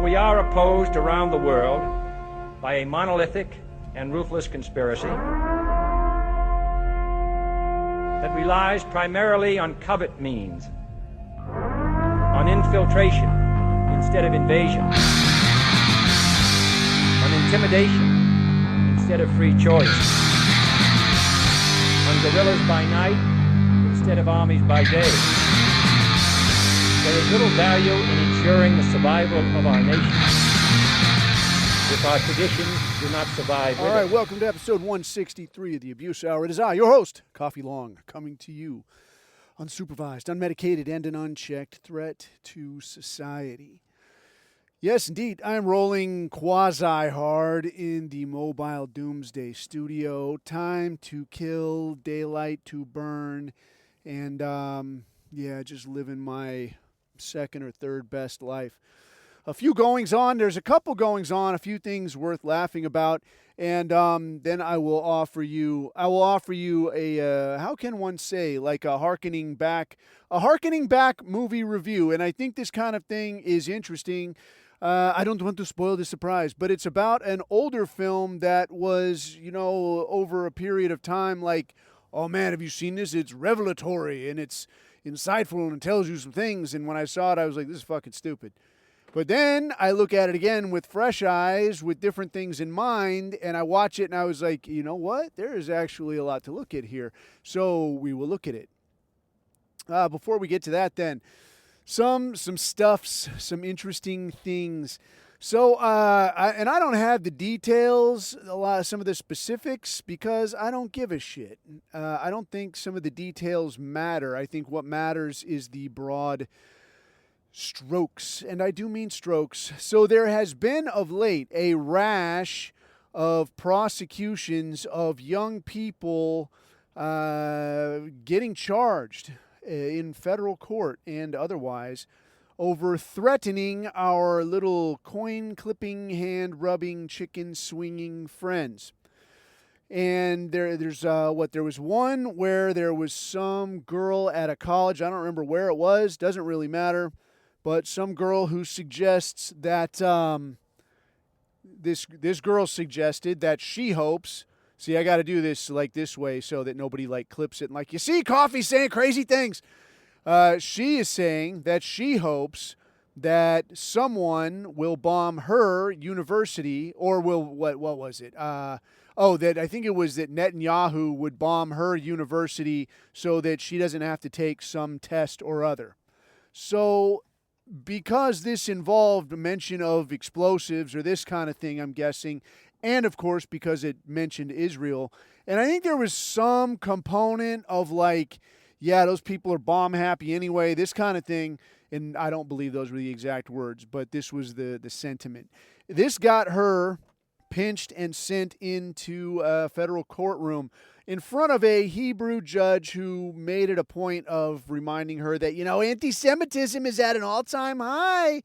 we are opposed around the world by a monolithic and ruthless conspiracy that relies primarily on covert means, on infiltration instead of invasion, on intimidation instead of free choice, on guerrillas by night instead of armies by day. There is little value in ensuring the survival of our nation if our traditions do not survive. All right, welcome to episode 163 of the Abuse Hour. It is I, your host, Coffee Long, coming to you unsupervised, unmedicated, and an unchecked threat to society. Yes, indeed, I am rolling quasi-hard in the Mobile Doomsday Studio. Time to kill, daylight to burn, and, just living my second or third best life. A few goings on. There's a couple goings on, a few things worth laughing about, and then I will offer you a how can one say, like a harkening back movie review. And I think this kind of thing is interesting. I don't want to spoil the surprise, but it's about an older film that was, over a period of time, like, oh man, have you seen this? It's revelatory and it's insightful and tells you some things. And when I saw it, I was like, this is fucking stupid. But then I look at it again with fresh eyes, with different things in mind, and I watch it and I was like, you know what? There is actually a lot to look at here. So we will look at it. Before we get to that then, some interesting things. So, I don't have the details, some of the specifics, because I don't give a shit. I don't think some of the details matter. I think what matters is the broad strokes, and I do mean strokes. So there has been of late a rash of prosecutions of young people getting charged in federal court and otherwise over threatening our little coin-clipping, hand-rubbing, chicken-swinging friends. And there was one where there was some girl at a college, I don't remember where it was, doesn't really matter, but some girl who suggests that, this girl suggested that she hopes, see, I got to do this like this way so that nobody like clips it and like, you see, Coffee saying crazy things. She is saying that she hopes that someone will bomb her university, or what was it? That I think it was that Netanyahu would bomb her university so that she doesn't have to take some test or other. So because this involved a mention of explosives or this kind of thing, I'm guessing, and of course because it mentioned Israel, and I think there was some component of like, yeah, those people are bomb happy anyway, this kind of thing. And I don't believe those were the exact words, but this was the sentiment. This got her pinched and sent into a federal courtroom in front of a Hebrew judge who made it a point of reminding her that, anti-Semitism is at an all-time high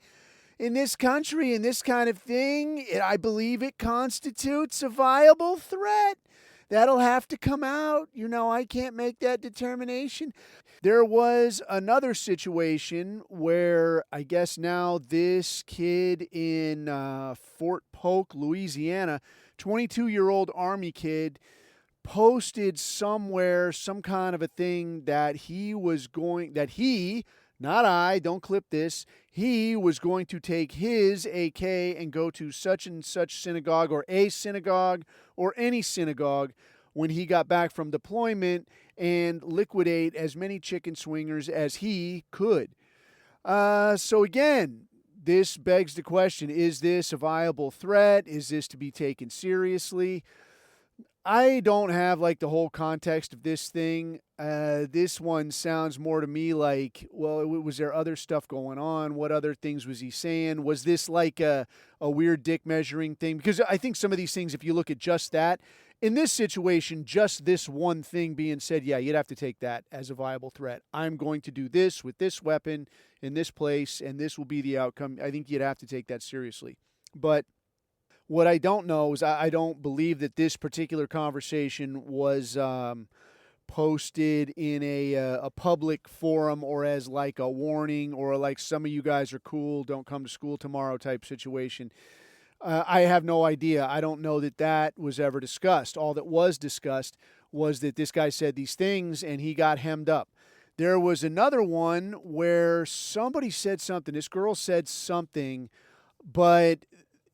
in this country and this kind of thing. I believe it constitutes a viable threat. That'll have to come out. I can't make that determination. There was another situation where I guess now this kid in Fort Polk, Louisiana, 22-year-old Army kid, posted somewhere some kind of a thing that not I, don't clip this, he was going to take his AK and go to such and such synagogue or a synagogue or any synagogue when he got back from deployment and liquidate as many chicken swingers as he could. So again, this begs the question, is this a viable threat? Is this to be taken seriously? I don't have like the whole context of this thing. This one sounds more to me like, well, was there other stuff going on? What other things was he saying? Was this like a weird dick measuring thing? Because I think some of these things, if you look at just that, in this situation, just this one thing being said, yeah, you'd have to take that as a viable threat. I'm going to do this with this weapon in this place, and this will be the outcome. I think you'd have to take that seriously. But what I don't know is I don't believe that this particular conversation was posted in a public forum or as like a warning or like some of you guys are cool, don't come to school tomorrow type situation. I have no idea. I don't know that that was ever discussed. All that was discussed was that this guy said these things and he got hemmed up. There was another one where somebody said something. This girl said something, but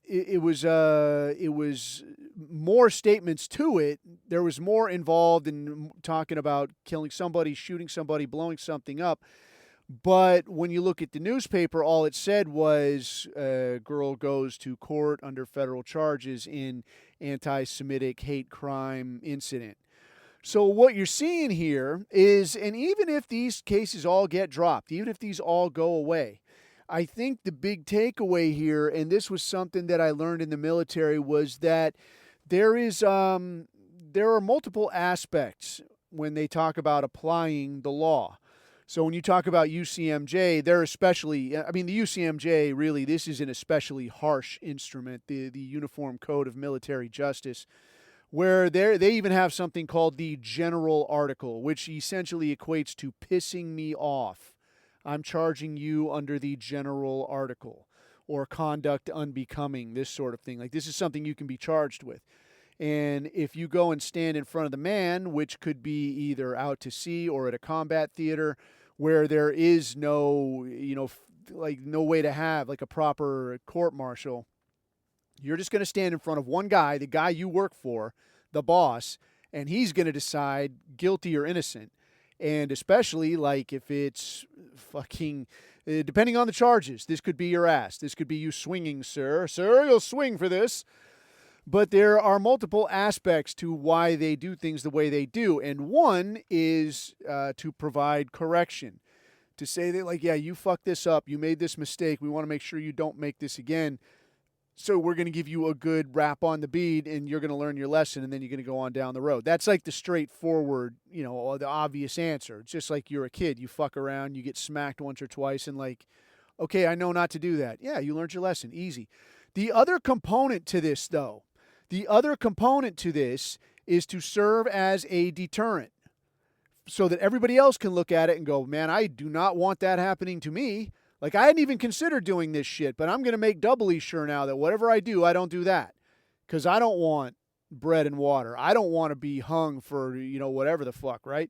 it was more statements to it. There was more involved in talking about killing somebody, shooting somebody, blowing something up. But when you look at the newspaper, all it said was girl goes to court under federal charges in anti-Semitic hate crime incident. So what you're seeing here is, and even if these cases all get dropped, even if these all go away, I think the big takeaway here, and this was something that I learned in the military, was that there are multiple aspects when they talk about applying the law. So when you talk about UCMJ, they're especially, I mean, the UCMJ, really, this is an especially harsh instrument, the Uniform Code of Military Justice, where they even have something called the General Article, which essentially equates to pissing me off. I'm charging you under the General Article, or conduct unbecoming, this sort of thing. Like, this is something you can be charged with. And if you go and stand in front of the man, which could be either out to sea or at a combat theater where there is no, no way to have like a proper court martial, you're just going to stand in front of one guy, the guy you work for, the boss, and he's going to decide guilty or innocent. And especially like if it's fucking, depending on the charges, this could be your ass. This could be you swinging, sir. Sir, you'll swing for this. But there are multiple aspects to why they do things the way they do. And one is to provide correction. To say that, like, yeah, you fucked this up. You made this mistake. We want to make sure you don't make this again. So we're going to give you a good rap on the bead, and you're going to learn your lesson, and then you're going to go on down the road. That's like the straightforward, the obvious answer. It's just like you're a kid. You fuck around. You get smacked once or twice, and like, okay, I know not to do that. Yeah, you learned your lesson. Easy. The other component to this, though, is to serve as a deterrent so that everybody else can look at it and go, man, I do not want that happening to me. Like, I hadn't even considered doing this shit, but I'm going to make doubly sure now that whatever I do, I don't do that. Because I don't want bread and water. I don't want to be hung for, whatever the fuck, right?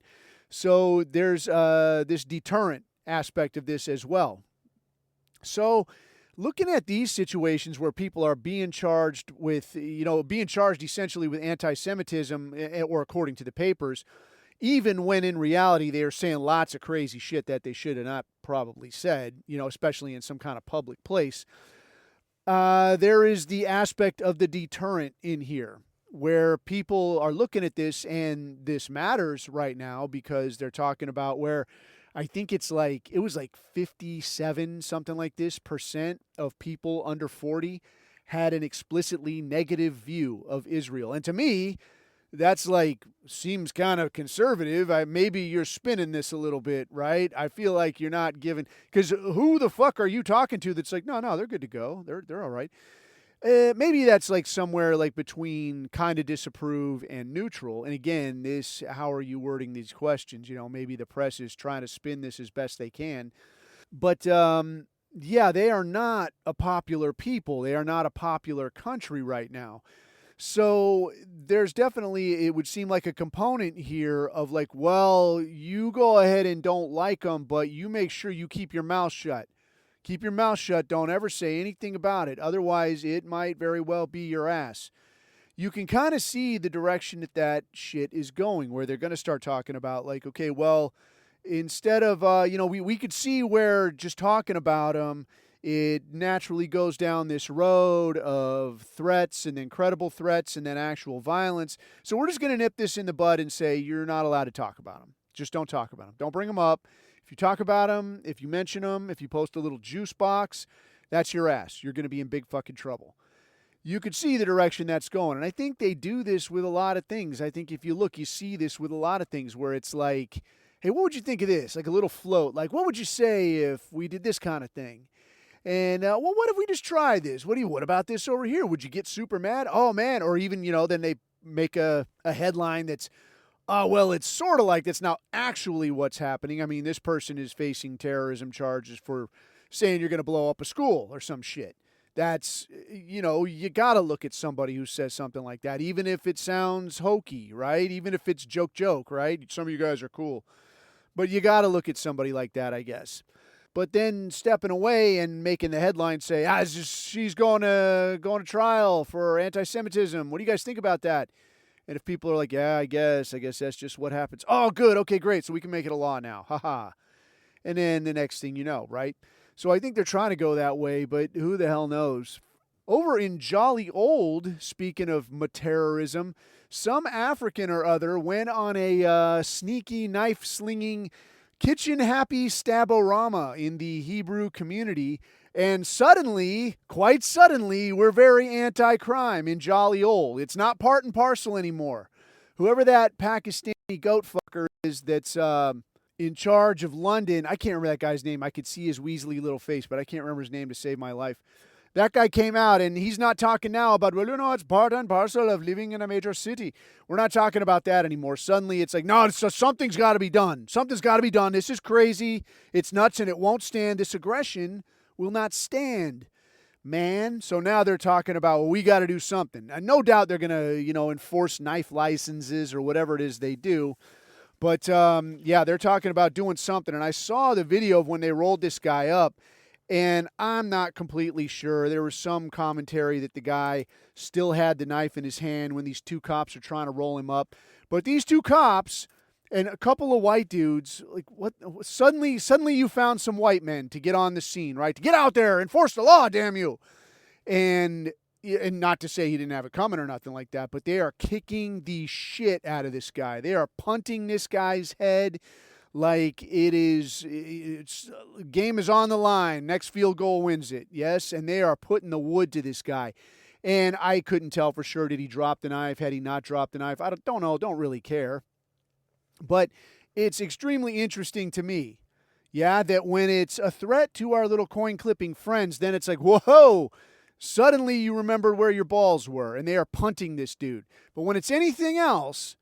So there's this deterrent aspect of this as well. So looking at these situations where people are being charged with, essentially with anti-Semitism, or according to the papers, even when in reality they are saying lots of crazy shit that they should have not probably said, especially in some kind of public place, there is the aspect of the deterrent in here where people are looking at this, and this matters right now because they're talking about where I think it was like 57, something like this, % of people under 40 had an explicitly negative view of Israel. And to me, that's seems kind of conservative. Maybe you're spinning this a little bit, right? I feel like you're not giving, because who the fuck are you talking to that's like, no, they're good to go. They're all right. Maybe that's like somewhere like between kind of disapprove and neutral. And again, how are you wording these questions? Maybe the press is trying to spin this as best they can. But yeah, they are not a popular people. They are not a popular country right now. So there's definitely, it would seem like a component here of like, well, you go ahead and don't like them, but you make sure you keep your mouth shut. Keep your mouth shut. Don't ever say anything about it. Otherwise, it might very well be your ass. You can kind of see the direction that shit is going, where they're going to start talking about like, okay, well, instead of, we could see where just talking about them, it naturally goes down this road of threats and then credible threats and then actual violence. So we're just going to nip this in the bud and say you're not allowed to talk about them. Just don't talk about them. Don't bring them up. If you talk about them, if you mention them, if you post a little juice box, that's your ass. You're going to be in big fucking trouble. You could see the direction that's going. And I think they do this with a lot of things. I think if you look, you see this with a lot of things where it's like, hey, what would you think of this? Like a little float. Like, what would you say if we did this kind of thing? And, what if we just try this? What about this over here? Would you get super mad? Oh, man. Or even, then they make a headline that's, Well, it's sort of like that's not actually what's happening. I mean, this person is facing terrorism charges for saying you're going to blow up a school or some shit. That's, you got to look at somebody who says something like that, even if it sounds hokey, right? Even if it's joke, right? Some of you guys are cool. But you got to look at somebody like that, I guess. But then stepping away and making the headline say, she's going to trial for anti-Semitism. What do you guys think about that? And if people are like, yeah, I guess that's just what happens. Oh, good. Okay, great. So we can make it a law now. Ha. And then the next thing you know, right? So I think they're trying to go that way, but who the hell knows? Over in Jolly Old, speaking of terrorism, some African or other went on a sneaky knife-slinging kitchen-happy staborama in the Hebrew community. And suddenly, quite suddenly, we're very anti-crime in Jolly Old. It's not part and parcel anymore. Whoever that Pakistani goat fucker is that's in charge of London, I can't remember that guy's name. I could see his weaselly little face, but I can't remember his name to save my life. That guy came out, and he's not talking now about, it's part and parcel of living in a major city. We're not talking about that anymore. Suddenly, it's like, no, something's got to be done. Something's got to be done. This is crazy. It's nuts, and it won't stand. This aggression will not stand, man. So now they're talking about, well, we got to do something. And no doubt they're going to, enforce knife licenses or whatever it is they do. But, yeah, they're talking about doing something. And I saw the video of when they rolled this guy up. And I'm not completely sure. There was some commentary that the guy still had the knife in his hand when these two cops are trying to roll him up. But these two cops and a couple of white dudes, like, what? Suddenly you found some white men to get on the scene, right? To get out there, enforce the law, damn you. And not to say he didn't have it coming or nothing like that, but they are kicking the shit out of this guy. They are punting this guy's head like it's game is on the line. Next field goal wins it. Yes, and they are putting the wood to this guy. And I couldn't tell for sure, did he drop the knife? Had he not dropped the knife? I don't know. Don't really care. But it's extremely interesting to me, yeah, that when it's a threat to our little coin-clipping friends, then it's like, whoa, suddenly you remember where your balls were, and they are punting this dude. But when it's anything else,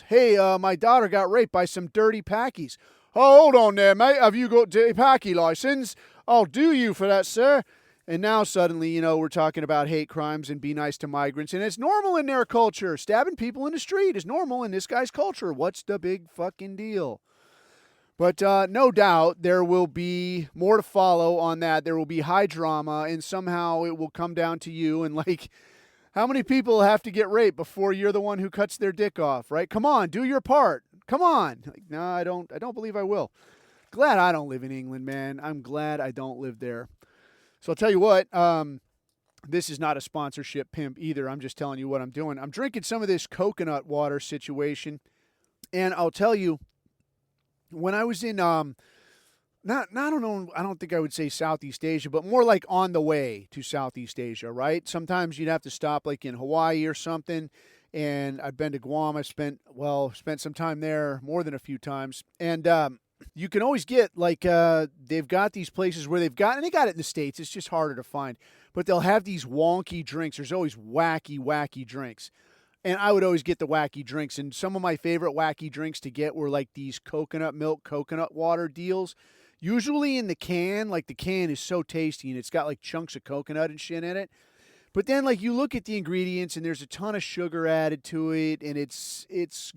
hey, my daughter got raped by some dirty Packies. Oh, hold on there, mate. Have you got dirty Packy license? I'll do you for that, sir. And now suddenly, we're talking about hate crimes and be nice to migrants. And it's normal in their culture. Stabbing people in the street is normal in this guy's culture. What's the big fucking deal? But no doubt there will be more to follow on that. There will be high drama, and somehow it will come down to you. And like, how many people have to get raped before you're the one who cuts their dick off, right? Come on, do your part. Come on. Like, no, I don't believe I will. Glad I don't live in England, man. I'm glad I don't live there. So I'll tell you what, this is not a sponsorship pimp either. I'm just telling you what I'm doing. I'm drinking some of this coconut water situation. And I'll tell you, when I was in, I don't think I would say Southeast Asia, but more like on the way to Southeast Asia, right? Sometimes you'd have to stop like in Hawaii or something. And I've been to Guam. I spent some time there more than a few times. And you can always get like they've got these places where and they got it in the States. It's just harder to find. But they'll have these wonky drinks. There's always wacky drinks. And I would always get the wacky drinks. And some of my favorite wacky drinks to get were like these coconut milk, coconut water deals. Usually in the can, like the can is so tasty and it's got like chunks of coconut and shit in it. But then like you look at the ingredients and there's a ton of sugar added to it and it's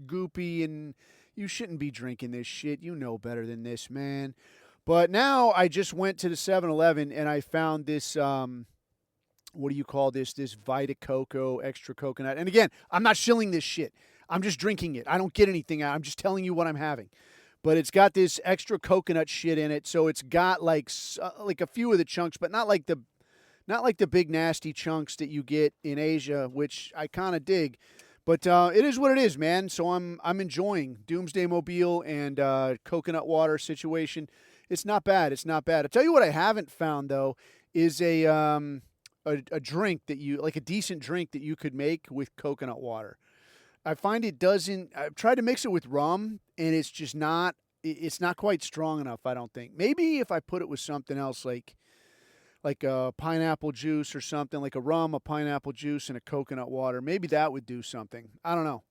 goopy and you shouldn't be drinking this shit. You know better than this, man. But now I just went to the 7-Eleven and I found this, what do you call this? This Vita Coco extra coconut. And again, I'm not shilling this shit. I'm just drinking it. I don't get anything out. I'm just telling you what I'm having. But it's got this extra coconut shit in it. So it's got like a few of the chunks, but not like the big nasty chunks that you get in Asia, which I kind of dig. But it is what it is, man. So I'm enjoying Doomsday Mobile and coconut water situation. It's not bad. I'll tell you what I haven't found though is a drink that you like, a decent drink that you could make with coconut water. I find it doesn't. I've tried to mix it with rum, and it's just not. It's not quite strong enough. I don't think. Maybe if I put it with something else like a pineapple juice or something, like a rum, a pineapple juice, and a coconut water. Maybe that would do something. I don't know.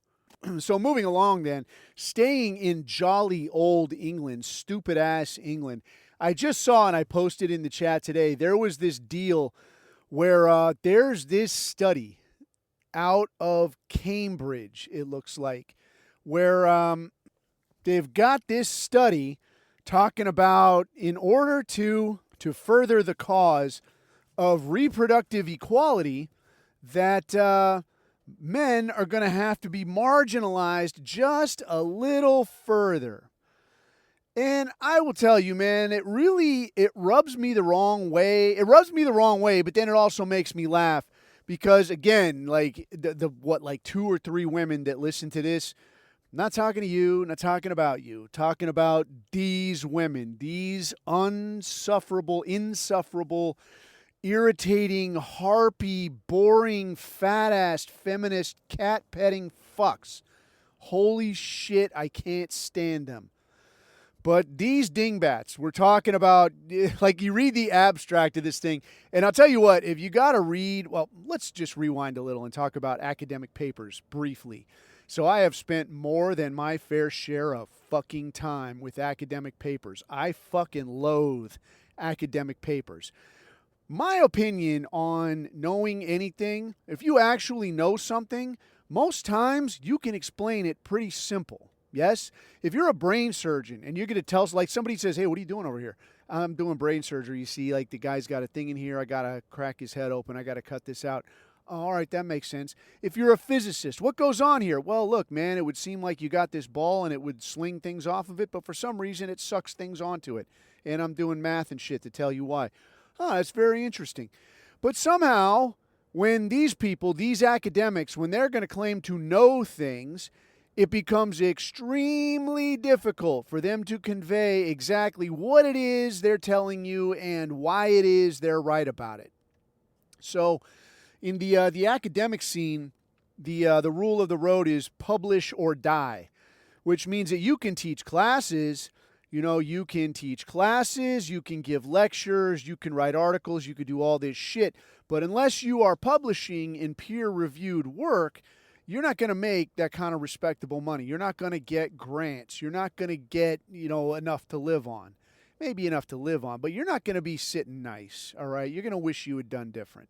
So moving along then, staying in jolly old England, stupid ass England. I just saw, and I posted in the chat today, there was this deal where there's this study out of Cambridge, it looks like, where they've got this study talking about in order to further the cause of reproductive equality that men are going to have to be marginalized just a little further. And I will tell you, man, it rubs me the wrong way. It rubs me the wrong way, but then it also makes me laugh because, again, like like 2 or 3 women that listen to this, I'm not talking to you, not talking about you, talking about these women, these insufferable, irritating, harpy, boring, fat-ass, feminist, cat-petting fucks. Holy shit, I can't stand them. But these dingbats, we're talking about, like, you read the abstract of this thing, and I'll tell you what, if you got to read, well, let's just rewind a little and talk about academic papers briefly. So I have spent more than my fair share of fucking time with academic papers. I fucking loathe academic papers. My opinion on knowing anything, if you actually know something, most times you can explain it pretty simple. Yes? If you're a brain surgeon and you're going to tell, like somebody says, hey, what are you doing over here? I'm doing brain surgery. You see, like the guy's got a thing in here. I got to crack his head open. I got to cut this out. Oh, all right, that makes sense. If you're a physicist, what goes on here? Well, look, man, it would seem like you got this ball and it would sling things off of it, but for some reason it sucks things onto it. And I'm doing math and shit to tell you why. Oh, that's very interesting. But somehow, when these people, these academics, when they're going to claim to know things, it becomes extremely difficult for them to convey exactly what it is they're telling you and why it is they're right about it. So, in the academic scene, the rule of the road is publish or die, which means that you can teach classes. You can teach classes, you can give lectures, you can write articles, you can do all this shit. But unless you are publishing in peer-reviewed work, you're not going to make that kind of respectable money. You're not going to get grants. You're not going to get, enough to live on. Maybe enough to live on, but you're not going to be sitting nice, all right? You're going to wish you had done different.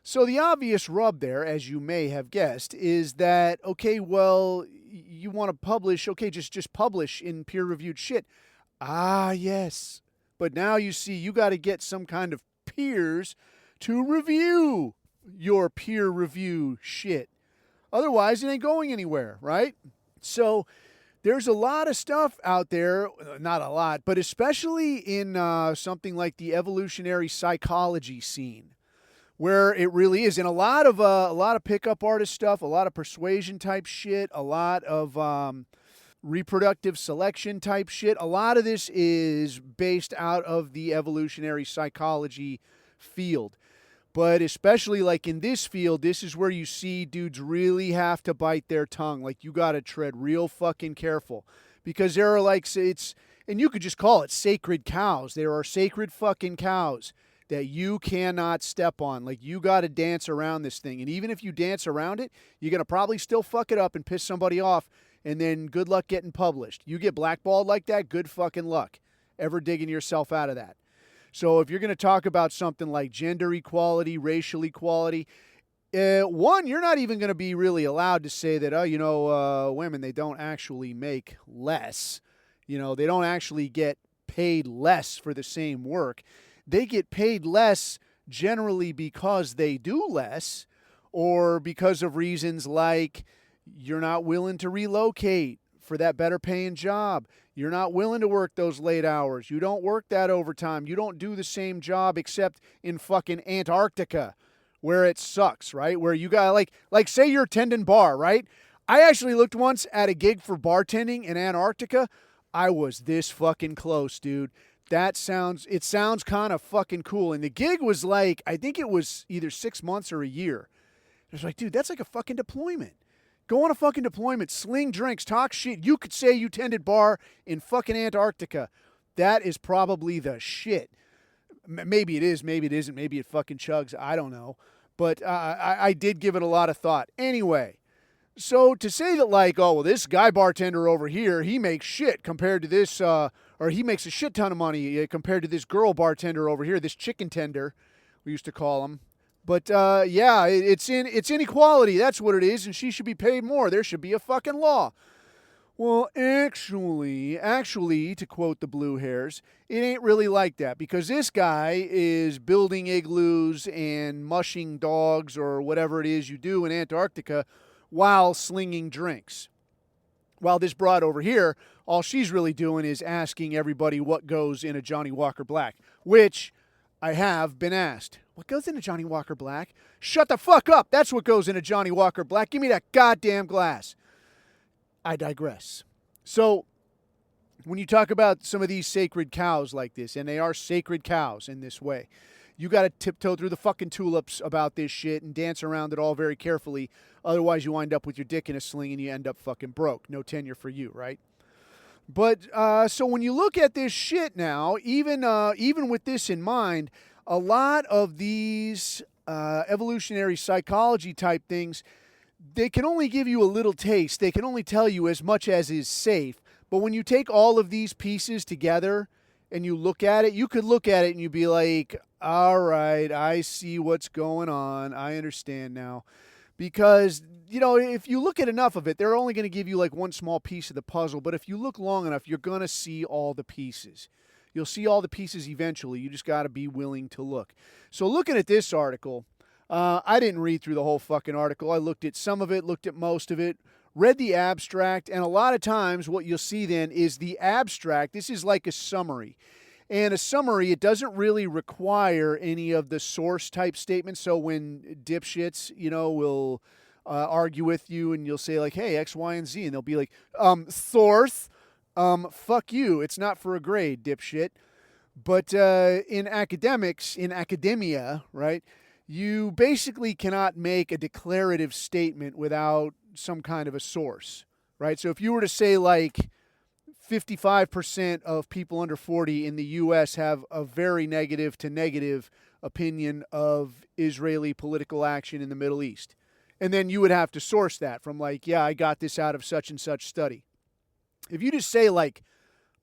So the obvious rub there, as you may have guessed, is that, okay, well, you want to publish, okay, just publish in peer-reviewed shit. Ah, yes. But now you see you got to get some kind of peers to review your peer-review shit. Otherwise, it ain't going anywhere, right? So there's a lot of stuff out there, not a lot, but especially in something like the evolutionary psychology scene, where it really is. And a lot of pickup artist stuff, a lot of persuasion type shit, a lot of reproductive selection type shit. A lot of this is based out of the evolutionary psychology field. But especially like in this field, this is where you see dudes really have to bite their tongue. Like you got to tread real fucking careful. Because there are and you could just call it sacred cows. There are sacred fucking cows that you cannot step on. Like, you got to dance around this thing. And even if you dance around it, you're going to probably still fuck it up and piss somebody off. And then good luck getting published. You get blackballed like that, good fucking luck ever digging yourself out of that. So if you're going to talk about something like gender equality, racial equality, one, you're not even going to be really allowed to say that, women, they don't actually make less. They don't actually get paid less for the same work. They get paid less generally because they do less, or because of reasons like you're not willing to relocate for that better paying job. You're not willing to work those late hours. You don't work that overtime. You don't do the same job except in fucking Antarctica where it sucks, right? Where you got like say you're tending bar, right? I actually looked once at a gig for bartending in Antarctica. I was this fucking close, dude. It sounds kind of fucking cool. And the gig was like, I think it was either 6 months or a year. I was like, dude, that's like a fucking deployment. Go on a fucking deployment, sling drinks, talk shit. You could say you tended bar in fucking Antarctica. That is probably the shit. Maybe it is, maybe it isn't, maybe it fucking chugs. I don't know. But I did give it a lot of thought. Anyway, So to say that like, oh, well, this guy bartender over here, he makes shit compared to this, or he makes a shit ton of money compared to this girl bartender over here, this chicken tender, we used to call him. But yeah, it's inequality. That's what it is, and she should be paid more. There should be a fucking law. Well, actually, to quote the Blue Hairs, it ain't really like that because this guy is building igloos and mushing dogs or whatever it is you do in Antarctica while slinging drinks. While this broad over here, all she's really doing is asking everybody what goes in a Johnny Walker Black, which I have been asked. What goes in a Johnny Walker Black? Shut the fuck up. That's what goes in a Johnny Walker Black. Give me that goddamn glass. I digress. So, when you talk about some of these sacred cows like this, and they are sacred cows in this way, you got to tiptoe through the fucking tulips about this shit and dance around it all very carefully. Otherwise, you wind up with your dick in a sling and you end up fucking broke. No tenure for you, right? But so when you look at this shit now, even with this in mind, a lot of these evolutionary psychology type things, they can only give you a little taste. They can only tell you as much as is safe. But when you take all of these pieces together and you look at it, you could look at it and you'd be like, all right, I see what's going on. I understand now. Because, you know, if you look at enough of it, they're only going to give you like one small piece of the puzzle. But if you look long enough, you're going to see all the pieces. You'll see all the pieces eventually. You just got to be willing to look. So looking at this article, I didn't read through the whole fucking article. I looked at some of it, looked at most of it, read the abstract, and a lot of times what you'll see then is the abstract. This is like a summary. And a summary, it doesn't really require any of the source type statements. So when dipshits, you know, will argue with you and you'll say like, hey, X, Y, and Z, and they'll be like, source, fuck you. It's not for a grade, dipshit. But in academia, right, you basically cannot make a declarative statement without some kind of a source, right? So if you were to say like 55% of people under 40 in the U.S. have a very negative to negative opinion of Israeli political action in the Middle East, and then you would have to source that from like, yeah, I got this out of such and such study. If you just say like,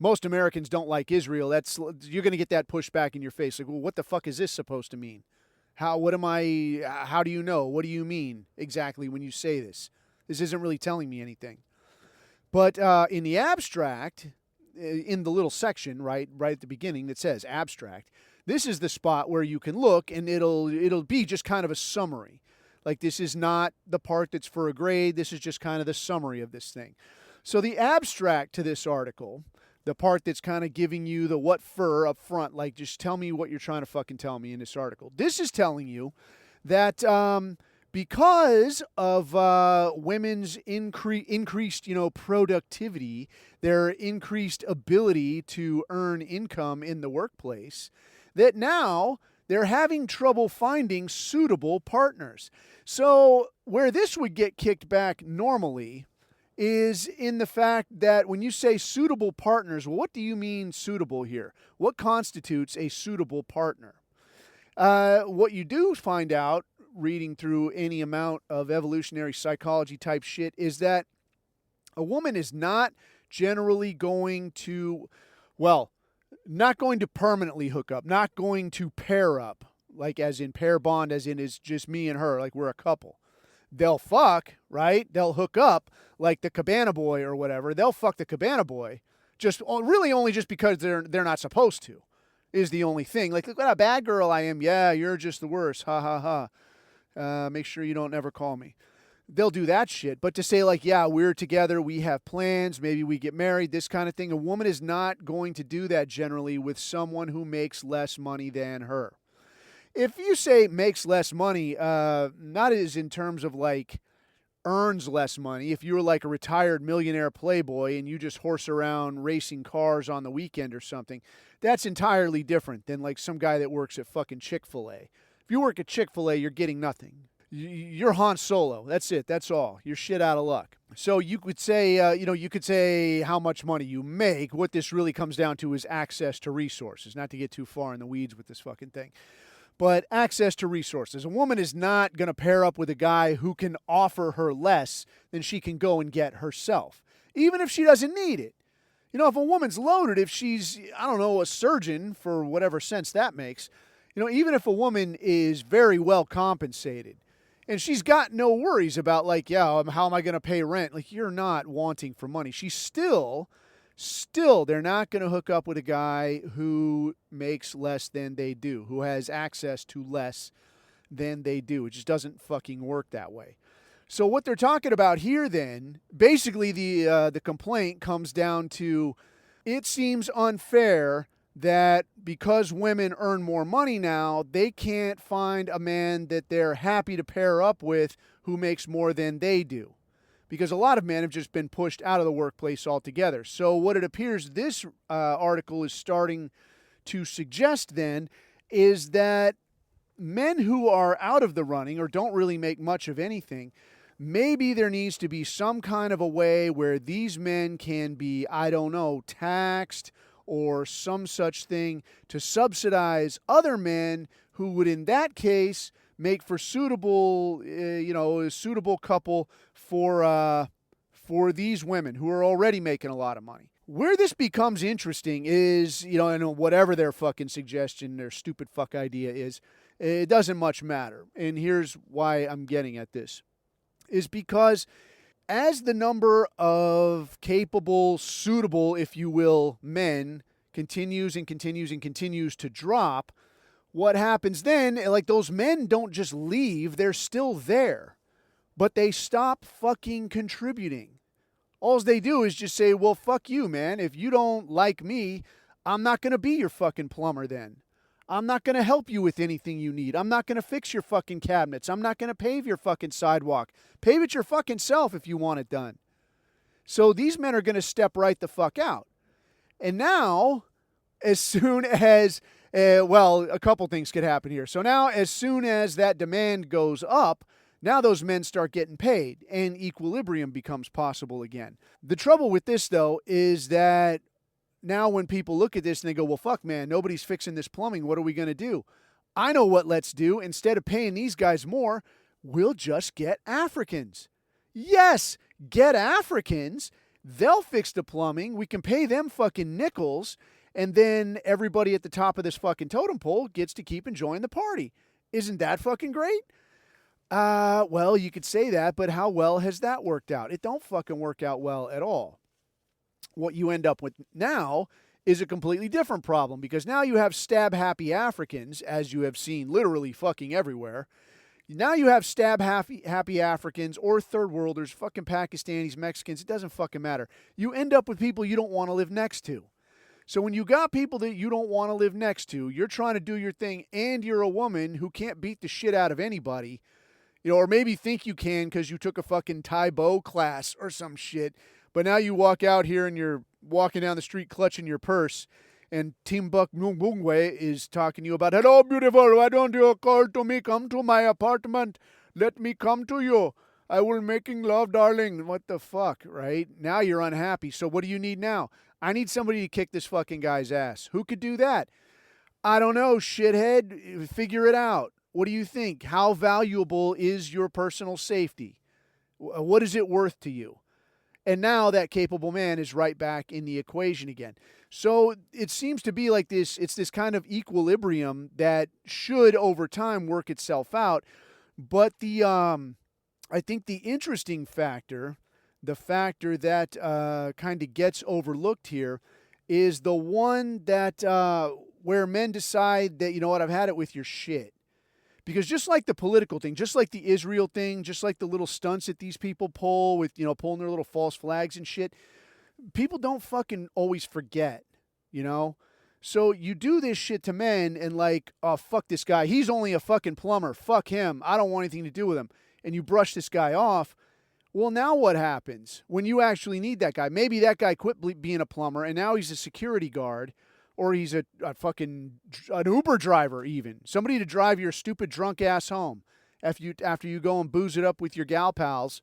most Americans don't like Israel, you're going to get that pushback in your face. Like, well, what the fuck is this supposed to mean? How do you know? What do you mean exactly when you say this? This isn't really telling me anything. But in the abstract, in the little section right at the beginning that says abstract, this is the spot where you can look and it'll be just kind of a summary. Like this is not the part that's for a grade. This is just kind of the summary of this thing. So the abstract to this article, the part that's kind of giving you the what for up front, like just tell me what you're trying to fucking tell me in this article. This is telling you that because of women's increased, productivity, their increased ability to earn income in the workplace, that now they're having trouble finding suitable partners. So where this would get kicked back normally is in the fact that when you say suitable partners, well, what do you mean suitable here? What constitutes a suitable partner? What you do find out reading through any amount of evolutionary psychology type shit is that a woman is not generally going to, not going to permanently hook up, not going to pair up, like as in pair bond, as in is just me and her, like we're a couple. They'll fuck, right? They'll hook up like the cabana boy or whatever. They'll fuck the cabana boy just really only just because they're not supposed to is the only thing. Like, look what a bad girl I am. Yeah, you're just the worst. Ha, ha, ha. Make sure you don't ever call me. They'll do that shit. But to say like, yeah, we're together, we have plans, maybe we get married, this kind of thing. A woman is not going to do that generally with someone who makes less money than her. If you say makes less money, not as in terms of like earns less money. If you were like a retired millionaire playboy and you just horse around racing cars on the weekend or something, that's entirely different than like some guy that works at fucking Chick-fil-A. If you work at Chick-fil-A, you're getting nothing. You're Han Solo. That's it. That's all. You're shit out of luck. So you could say, you could say how much money you make. What this really comes down to is access to resources, not to get too far in the weeds with this fucking thing. but access to resources. A woman is not going to pair up with a guy who can offer her less than she can go and get herself, even if she doesn't need it. You know, if a woman's loaded, if she's, I don't know, a surgeon, for whatever sense that makes, you know, even if a woman is very well compensated and she's got no worries about, like, yeah, how am I going to pay rent? Like, you're not wanting for money. She's still, they're not going to hook up with a guy who makes less than they do, who has access to less than they do. It just doesn't fucking work that way. So what they're talking about here then, basically the complaint comes down to, it seems unfair that because women earn more money now, they can't find a man that they're happy to pair up with who makes more than they do. Because a lot of men have just been pushed out of the workplace altogether. So what it appears this article is starting to suggest then is that men who are out of the running or don't really make much of anything, maybe there needs to be some kind of a way where these men can be, I don't know, taxed or some such thing to subsidize other men who would in that case make for suitable, a suitable couple for these women who are already making a lot of money. Where this becomes interesting is, and whatever their fucking suggestion, their stupid fuck idea is, it doesn't much matter. And here's why I'm getting at this. Is because as the number of capable, suitable, if you will, men continues to drop, what happens then, like those men don't just leave, they're still there, but they stop fucking contributing. All they do is just say, well, fuck you, man. If you don't like me, I'm not going to be your fucking plumber then. I'm not going to help you with anything you need. I'm not going to fix your fucking cabinets. I'm not going to pave your fucking sidewalk. Pave it your fucking self if you want it done. So these men are going to step right the fuck out. And now, as soon as, a couple things could happen here. So now, as soon as that demand goes up, now those men start getting paid and equilibrium becomes possible again. The trouble with this, though, is that now when people look at this and they go, well, fuck, man, nobody's fixing this plumbing. What are we going to do? I know what let's do. Instead of paying these guys more, we'll just get Africans. Yes, get Africans. They'll fix the plumbing. We can pay them fucking nickels. And then everybody at the top of this fucking totem pole gets to keep enjoying the party. Isn't that fucking great? Well, you could say that, but how well has that worked out? It don't fucking work out well at all. What you end up with now is a completely different problem because now you have stab-happy Africans, as you have seen literally fucking everywhere. Now you have stab-happy Africans or third worlders, fucking Pakistanis, Mexicans. It doesn't fucking matter. You end up with people you don't want to live next to. So when you got people that you don't want to live next to, you're trying to do your thing, and you're a woman who can't beat the shit out of anybody, or maybe think you can because you took a fucking Taekwondo class or some shit. But now you walk out here and you're walking down the street clutching your purse, and Timbuk Mungwe is talking to you about, hello, beautiful, why don't you call to me? Come to my apartment. Let me come to you. I will making love, darling. What the fuck, right? Now you're unhappy. So what do you need now? I need somebody to kick this fucking guy's ass. Who could do that? I don't know, shithead. Figure it out. What do you think? How valuable is your personal safety? What is it worth to you? And now that capable man is right back in the equation again. So it seems to be like this, it's this kind of equilibrium that should over time work itself out. But I think the interesting factor, the factor that kind of gets overlooked here is the one that where men decide that, you know what, I've had it with your shit. Because just like the political thing, just like the Israel thing, just like the little stunts that these people pull with, pulling their little false flags and shit, people don't fucking always forget, So you do this shit to men and like, oh, fuck this guy. He's only a fucking plumber. Fuck him. I don't want anything to do with him. And you brush this guy off. Well, now what happens when you actually need that guy? Maybe that guy quit being a plumber and now he's a security guard. Or he's an Uber driver even. Somebody to drive your stupid drunk ass home after you go and booze it up with your gal pals.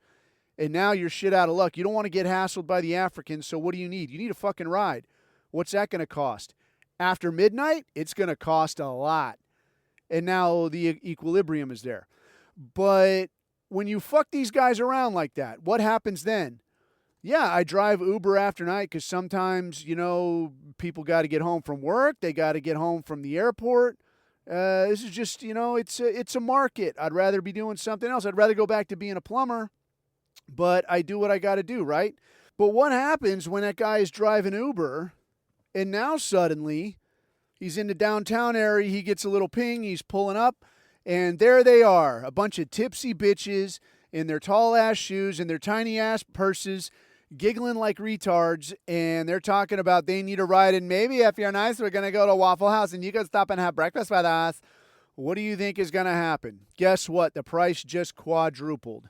And now you're shit out of luck. You don't want to get hassled by the Africans, so what do you need? You need a fucking ride. What's that going to cost? After midnight, it's going to cost a lot. and now the equilibrium is there. But when you fuck these guys around like that, what happens then? Yeah, I drive Uber after night because sometimes, people got to get home from work. They got to get home from the airport. This is just, it's a market. I'd rather be doing something else. I'd rather go back to being a plumber, but I do what I got to do, right? But what happens when that guy is driving Uber and now suddenly he's in the downtown area, he gets a little ping, he's pulling up, and there they are, a bunch of tipsy bitches in their tall-ass shoes and their tiny-ass purses, giggling like retards, and they're talking about they need a ride, and maybe if you're nice, we're going to go to Waffle House, and you can stop and have breakfast with us. What do you think is going to happen? Guess what? The price just quadrupled.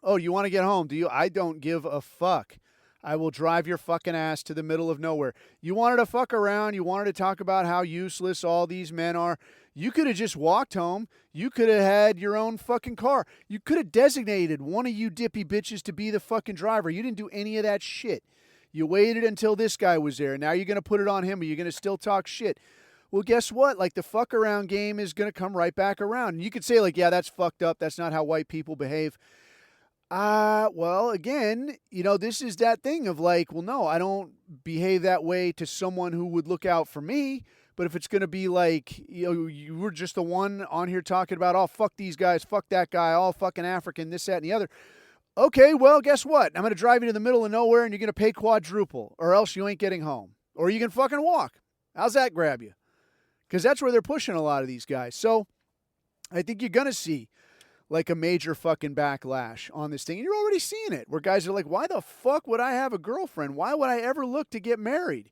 Oh, you want to get home, do you? I don't give a fuck. I will drive your fucking ass to the middle of nowhere. You wanted to fuck around. You wanted to talk about how useless all these men are. You could have just walked home. You could have had your own fucking car. You could have designated one of you dippy bitches to be the fucking driver. You didn't do any of that shit. You waited until this guy was there. Now you're going to put it on him, or you're going to still talk shit. Well, guess what? Like, the fuck around game is going to come right back around. And you could say, like, yeah, that's fucked up. That's not how white people behave. Well, again, this is that thing of like, well, no, I don't behave that way to someone who would look out for me. But if it's going to be like, you were just the one on here talking about, oh, fuck these guys, fuck that guy, all fucking African, this, that, and the other. Okay, well, guess what? I'm going to drive you to the middle of nowhere and you're going to pay quadruple, or else you ain't getting home. Or you can fucking walk. How's that grab you? Because that's where they're pushing a lot of these guys. So I think you're going to see like a major fucking backlash on this thing. And you're already seeing it, where guys are like, why the fuck would I have a girlfriend? Why would I ever look to get married?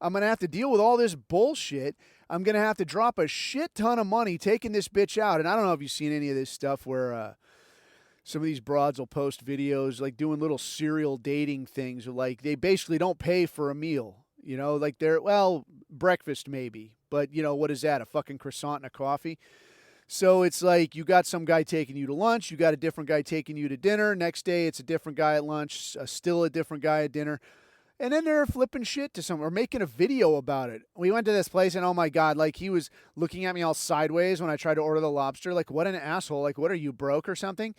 I'm going to have to deal with all this bullshit. I'm going to have to drop a shit ton of money taking this bitch out. And I don't know if you've seen any of this stuff where some of these broads will post videos like doing little serial dating things. Like they basically don't pay for a meal. Like breakfast maybe. But, what is that? A fucking croissant and a coffee? So it's like you got some guy taking you to lunch. You got a different guy taking you to dinner. Next day, it's a different guy at lunch, still a different guy at dinner. And then they're flipping shit to someone or making a video about it. We went to this place and, oh, my God, like he was looking at me all sideways when I tried to order the lobster. Like, what an asshole. Like, what are you, broke or something?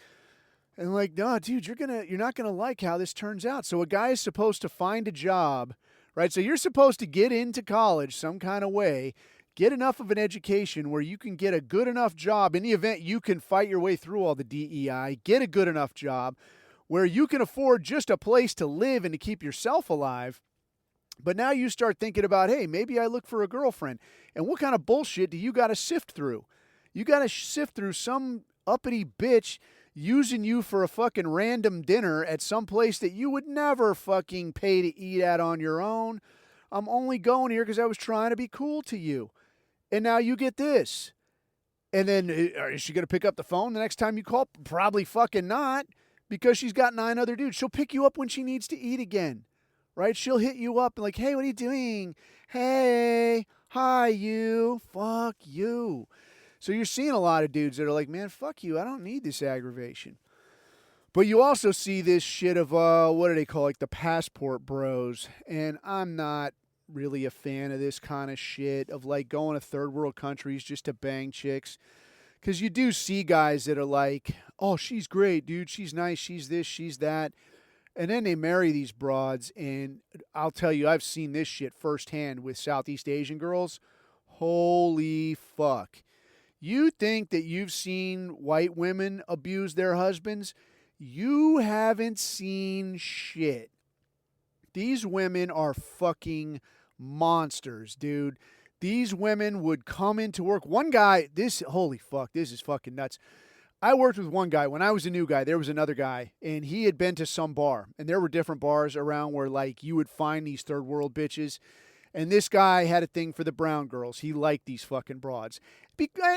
And like, no, dude, you're not going to like how this turns out. So a guy is supposed to find a job, right? So you're supposed to get into college some kind of way, get enough of an education where you can get a good enough job. In the event you can fight your way through all the DEI, get a good enough job where you can afford just a place to live and to keep yourself alive. But now you start thinking about, hey, maybe I look for a girlfriend. And what kind of bullshit do you got to sift through? You got to sift through some uppity bitch using you for a fucking random dinner at some place that you would never fucking pay to eat at on your own. I'm only going here because I was trying to be cool to you. And now you get this. And then is she going to pick up the phone the next time you call? Probably fucking not, because she's got 9 other dudes. She'll pick you up when she needs to eat again, right? She'll hit you up and like, hey, what are you doing? Hey, hi, you. Fuck you. So you're seeing a lot of dudes that are like, man, fuck you. I don't need this aggravation. But you also see this shit of, what do they call, like the passport bros. And I'm not really a fan of this kind of shit of like going to third world countries just to bang chicks. Because you do see guys that are like, oh, she's great, dude. She's nice. She's this, she's that. And then they marry these broads. And I'll tell you, I've seen this shit firsthand with Southeast Asian girls. Holy fuck. You think that you've seen white women abuse their husbands? You haven't seen shit. These women are fucking monsters, dude. These women would come into work. One guy, holy fuck, this is fucking nuts. I worked with one guy. When I was a new guy, there was another guy, and he had been to some bar. And there were different bars around where, like, you would find these third world bitches. And this guy had a thing for the brown girls. He liked these fucking broads.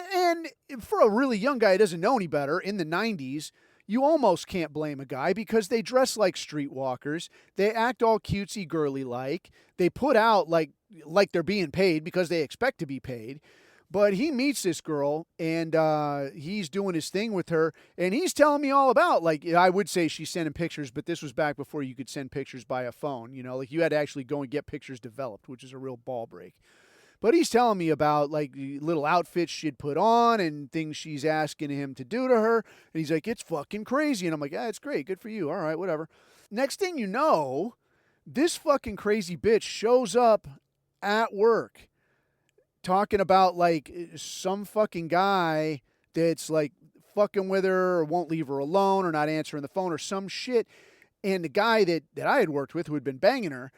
And for a really young guy who doesn't know any better, in the 90s, you almost can't blame a guy because they dress like streetwalkers. They act all cutesy girly like. They put out like they're being paid because they expect to be paid. But he meets this girl, and he's doing his thing with her, and he's telling me all about, like, I would say she's sending pictures, but this was back before you could send pictures by a phone. Like you had to actually go and get pictures developed, which is a real ball break. But he's telling me about like little outfits she'd put on and things she's asking him to do to her. And he's like, it's fucking crazy. And I'm like, yeah, it's great. Good for you. All right, whatever. Next thing you know, this fucking crazy bitch shows up at work talking about like some fucking guy that's like fucking with her or won't leave her alone or not answering the phone or some shit. And the guy that I had worked with who had been banging her,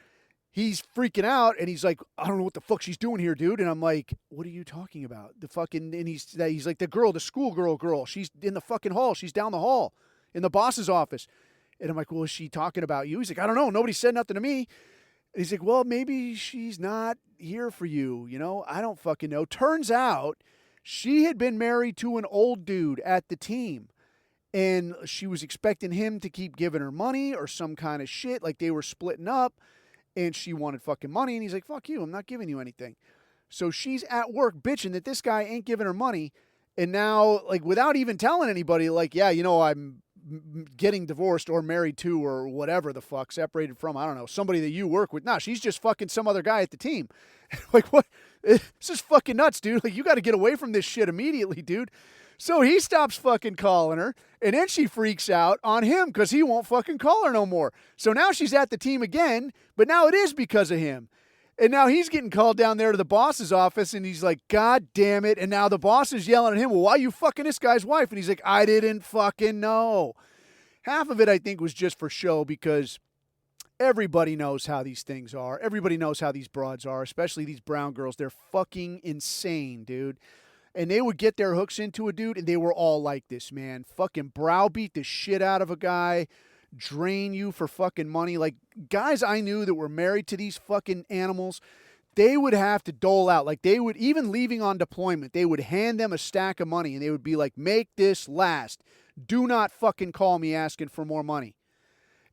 he's freaking out and he's like, I don't know what the fuck she's doing here, dude. And I'm like, what are you talking about? The fucking, and he's like, the schoolgirl girl. She's in the fucking hall. She's down the hall in the boss's office. And I'm like, well, is she talking about you? He's like, I don't know. Nobody said nothing to me. And he's like, well, maybe she's not here for you. You know, I don't fucking know. Turns out she had been married to an old dude at the team. And she was expecting him to keep giving her money or some kind of shit. Like they were splitting up and she wanted fucking money. And he's like, fuck you. I'm not giving you anything. So she's at work bitching that this guy ain't giving her money. And now, like, without even telling anybody, like, yeah, you know, I'm getting divorced or married to or whatever the fuck, separated from, I don't know, somebody that you work with. Nah, she's just fucking some other guy at the team. Like, what? This is fucking nuts, dude. Like, you got to get away from this shit immediately, dude. So he stops fucking calling her, and then she freaks out on him because he won't fucking call her no more. So now she's at the team again, but now it is because of him. And now he's getting called down there to the boss's office, and he's like, God damn it. And now the boss is yelling at him, well, why are you fucking this guy's wife? And he's like, I didn't fucking know. Half of it, I think, was just for show because everybody knows how these things are. Everybody knows how these broads are, especially these brown girls. They're fucking insane, dude. And they would get their hooks into a dude, and they were all like this, man. Fucking browbeat the shit out of a guy, drain you for fucking money. Like, guys I knew that were married to these fucking animals, they would have to dole out. Like, they would, even leaving on deployment, they would hand them a stack of money, and they would be like, make this last. Do not fucking call me asking for more money.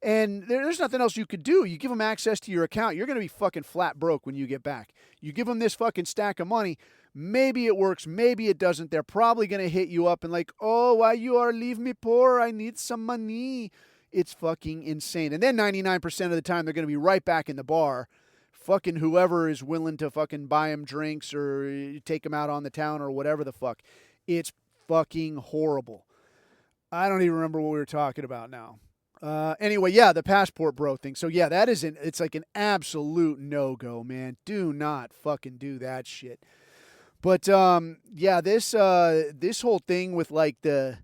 And there's nothing else you could do. You give them access to your account, you're going to be fucking flat broke when you get back. You give them this fucking stack of money, maybe it works, maybe it doesn't. They're probably going to hit you up and like, oh, why you are leave me poor? I need some money. It's fucking insane. And then 99% of the time, they're going to be right back in the bar. Fucking whoever is willing to fucking buy them drinks or take them out on the town or whatever the fuck. It's fucking horrible. I don't even remember what we were talking about now. Anyway, yeah, the passport bro thing. So yeah, it's like an absolute no-go, man. Do not fucking do that shit. But yeah, this whole thing with like the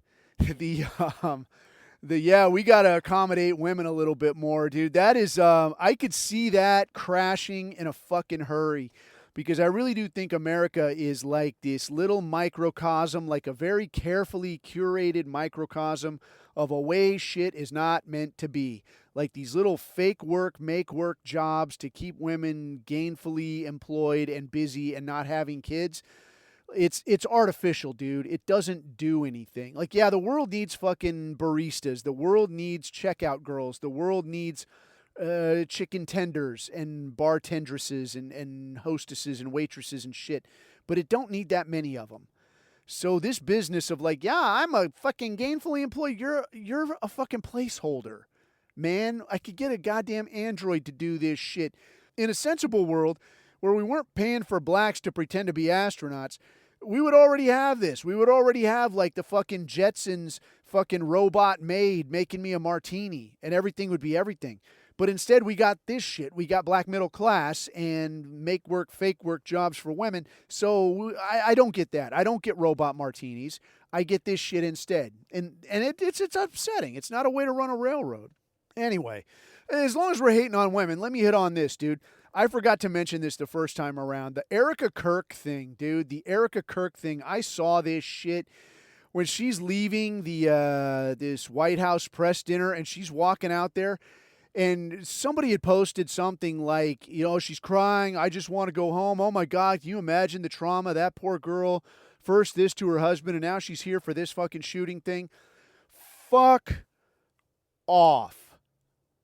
yeah, we got to accommodate women a little bit more, dude. That is I could see that crashing in a fucking hurry. Because I really do think America is like this little microcosm, like a very carefully curated microcosm of a way shit is not meant to be. Like these little fake work, make work jobs to keep women gainfully employed and busy and not having kids. It's artificial, dude. It doesn't do anything. Like, yeah, the world needs fucking baristas. The world needs checkout girls. The world needs chicken tenders and bartendresses and hostesses and waitresses and shit. But it don't need that many of them. So this business of like, yeah, I'm a fucking gainfully employed. You're a fucking placeholder, man. I could get a goddamn android to do this shit. In a sensible world where we weren't paying for blacks to pretend to be astronauts, we would already have this. We would already have like the fucking Jetsons fucking robot maid making me a martini and everything would be everything. But instead, we got this shit. We got black middle class and make work, fake work jobs for women. So I don't get that. I don't get robot martinis. I get this shit instead. And it's upsetting. It's not a way to run a railroad. Anyway, as long as we're hating on women, let me hit on this, dude. I forgot to mention this the first time around. The Erica Kirk thing, dude. The Erica Kirk thing. I saw this shit when she's leaving the this White House press dinner and she's walking out there. And somebody had posted something like, you know, she's crying. I just want to go home. Oh, my God. Can you imagine the trauma? That poor girl. First this to her husband, and now she's here for this fucking shooting thing. Fuck off,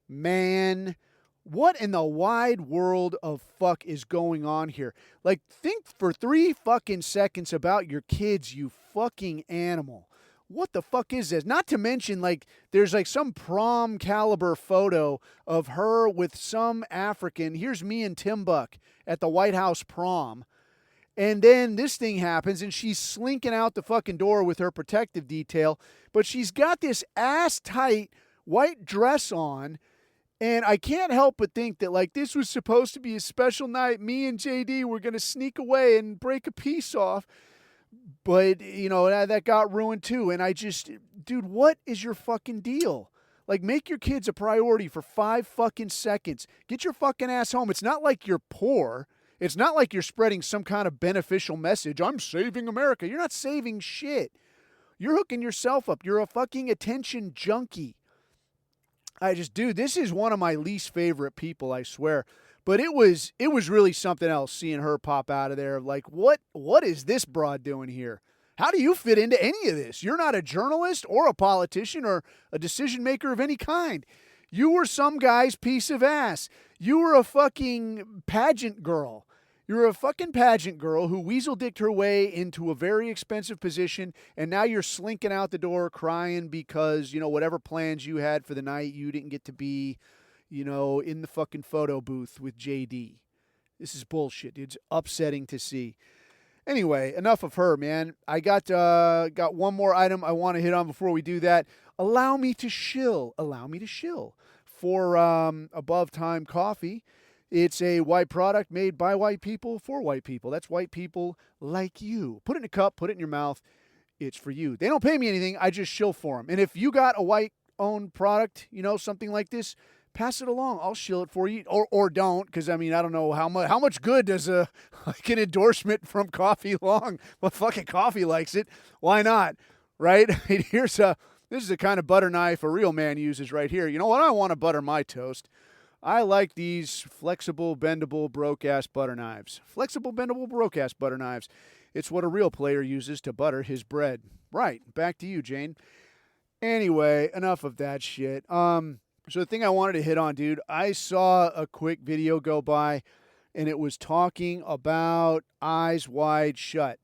man. What in the wide world of fuck is going on here? Like, think for 3 fucking seconds about your kids, you fucking animal. What the fuck is this? Not to mention, like, there's like some prom caliber photo of her with some African. Here's me and Tim Buck at the White House prom. And then this thing happens, and she's slinking out the fucking door with her protective detail, but she's got this ass-tight white dress on, and I can't help but think that, like, this was supposed to be a special night. Me and JD were going to sneak away and break a piece off, but, you know, that got ruined too. And I just, dude, what is your fucking deal? Like, make your kids a priority for 5 fucking seconds. Get your fucking ass home. It's not like you're poor. It's not like you're spreading some kind of beneficial message. I'm saving America. You're not saving shit. You're hooking yourself up. You're a fucking attention junkie. Dude, this is one of my least favorite people, I swear. But it was really something else seeing her pop out of there. Like, what is this broad doing here? How do you fit into any of this? You're not a journalist or a politician or a decision maker of any kind. You were some guy's piece of ass. You were a fucking pageant girl. You're a fucking pageant girl who weasel-dicked her way into a very expensive position, and now you're slinking out the door crying because, you know, whatever plans you had for the night, you didn't get to be, you know, in the fucking photo booth with JD. This is bullshit, dude. It's upsetting to see. Anyway, enough of her, man. I got one more item I want to hit on before we do that. Allow me to shill for Above Time Coffee. It's a white product made by white people for white people. That's white people like you. Put it in a cup, put it in your mouth. It's for you. They don't pay me anything. I just shill for them. And if you got a white-owned product, you know, something like this, pass it along. I'll shill it for you. Or don't, because, I mean, I don't know how much good does an endorsement from Coffee Long. Well, fucking coffee likes it. Why not? Right? This is the kind of butter knife a real man uses right here. You know what? I want to butter my toast. I like these flexible, bendable, broke-ass butter knives. Flexible, bendable, broke-ass butter knives. It's what a real player uses to butter his bread. Right. Back to you, Jane. Anyway, enough of that shit. So the thing I wanted to hit on, dude, I saw a quick video go by, and it was talking about Eyes Wide Shut.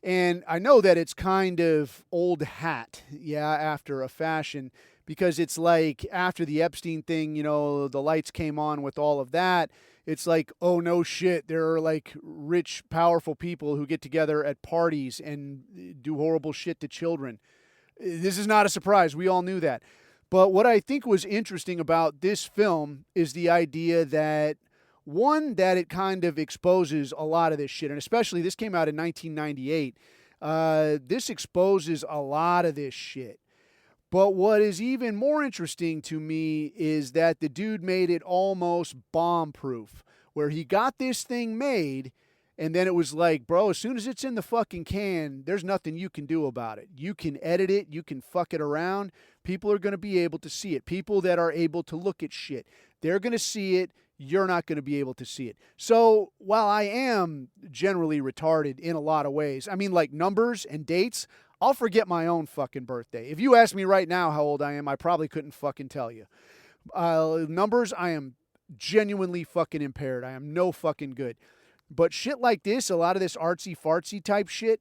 And I know that it's kind of old hat, after a fashion, because it's like after the Epstein thing, you know, the lights came on with all of that. It's like, oh, no shit. There are like rich, powerful people who get together at parties and do horrible shit to children. This is not a surprise. We all knew that. But what I think was interesting about this film is the idea that, one, that it kind of exposes a lot of this shit. And especially, this came out in 1998. This exposes a lot of this shit. But what is even more interesting to me is that the dude made it almost bomb-proof, where he got this thing made, and then it was like, bro, as soon as it's in the fucking can, there's nothing you can do about it. You can edit it. You can fuck it around. People are going to be able to see it. People that are able to look at shit, they're going to see it. You're not going to be able to see it. So while I am generally retarded in a lot of ways, I mean, like numbers and dates, I'll forget my own fucking birthday. If you ask me right now how old I am, I probably couldn't fucking tell you. Numbers, I am genuinely fucking impaired. I am no fucking good. But shit like this, a lot of this artsy-fartsy type shit,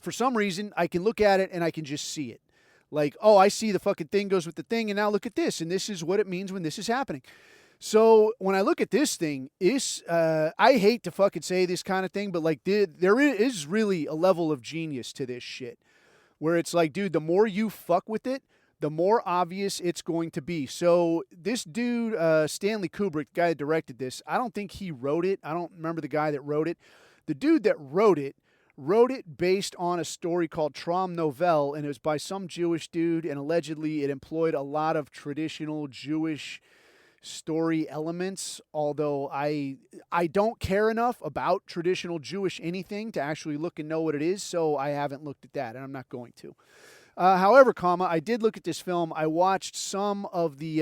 for some reason, I can look at it and I can just see it. Like, oh, I see the fucking thing goes with the thing, and now look at this, and this is what it means when this is happening. So when I look at this thing, I hate to fucking say this kind of thing, but like there is really a level of genius to this shit, where it's like, dude, the more you fuck with it, the more obvious it's going to be. So this dude, Stanley Kubrick, the guy that directed this, I don't think he wrote it. I don't remember the guy that wrote it. The dude that wrote it based on a story called Traum Novelle, and it was by some Jewish dude, and allegedly it employed a lot of traditional Jewish story elements, although I don't care enough about traditional Jewish anything to actually look and know what it is, so I haven't looked at that, and I'm not going to. However, I did look at this film. I watched some of the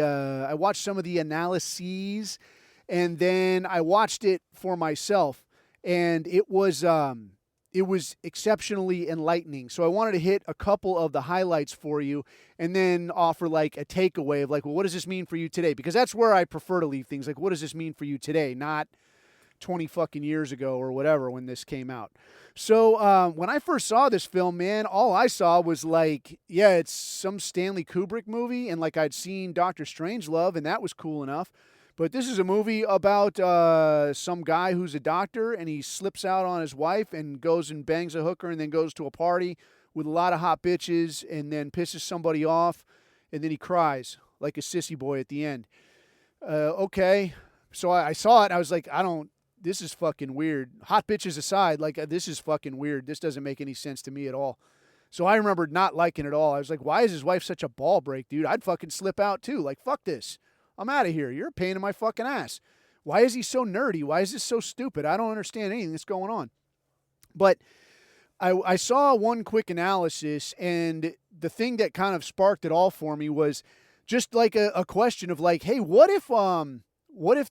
analyses, and then I watched it for myself, and it was exceptionally enlightening. So I wanted to hit a couple of the highlights for you and then offer like a takeaway of like, well, what does this mean for you today? Because that's where I prefer to leave things. Like, what does this mean for you today? Not 20 fucking years ago or whatever when this came out. So when I first saw this film, man, all I saw was like, yeah, it's some Stanley Kubrick movie. And like I'd seen Dr. Strangelove and that was cool enough. But this is a movie about some guy who's a doctor, and he slips out on his wife and goes and bangs a hooker and then goes to a party with a lot of hot bitches and then pisses somebody off, and then he cries like a sissy boy at the end. Okay. So I saw it, and I was like, this is fucking weird. Hot bitches aside, like, this is fucking weird. This doesn't make any sense to me at all. So I remember not liking it all. I was like, why is his wife such a ball break, dude? I'd fucking slip out too. Like, fuck this. I'm out of here. You're a pain in my fucking ass. Why is he so nerdy? Why is this so stupid? I don't understand anything that's going on. But I saw one quick analysis, and the thing that kind of sparked it all for me was just like a question of like, hey, what if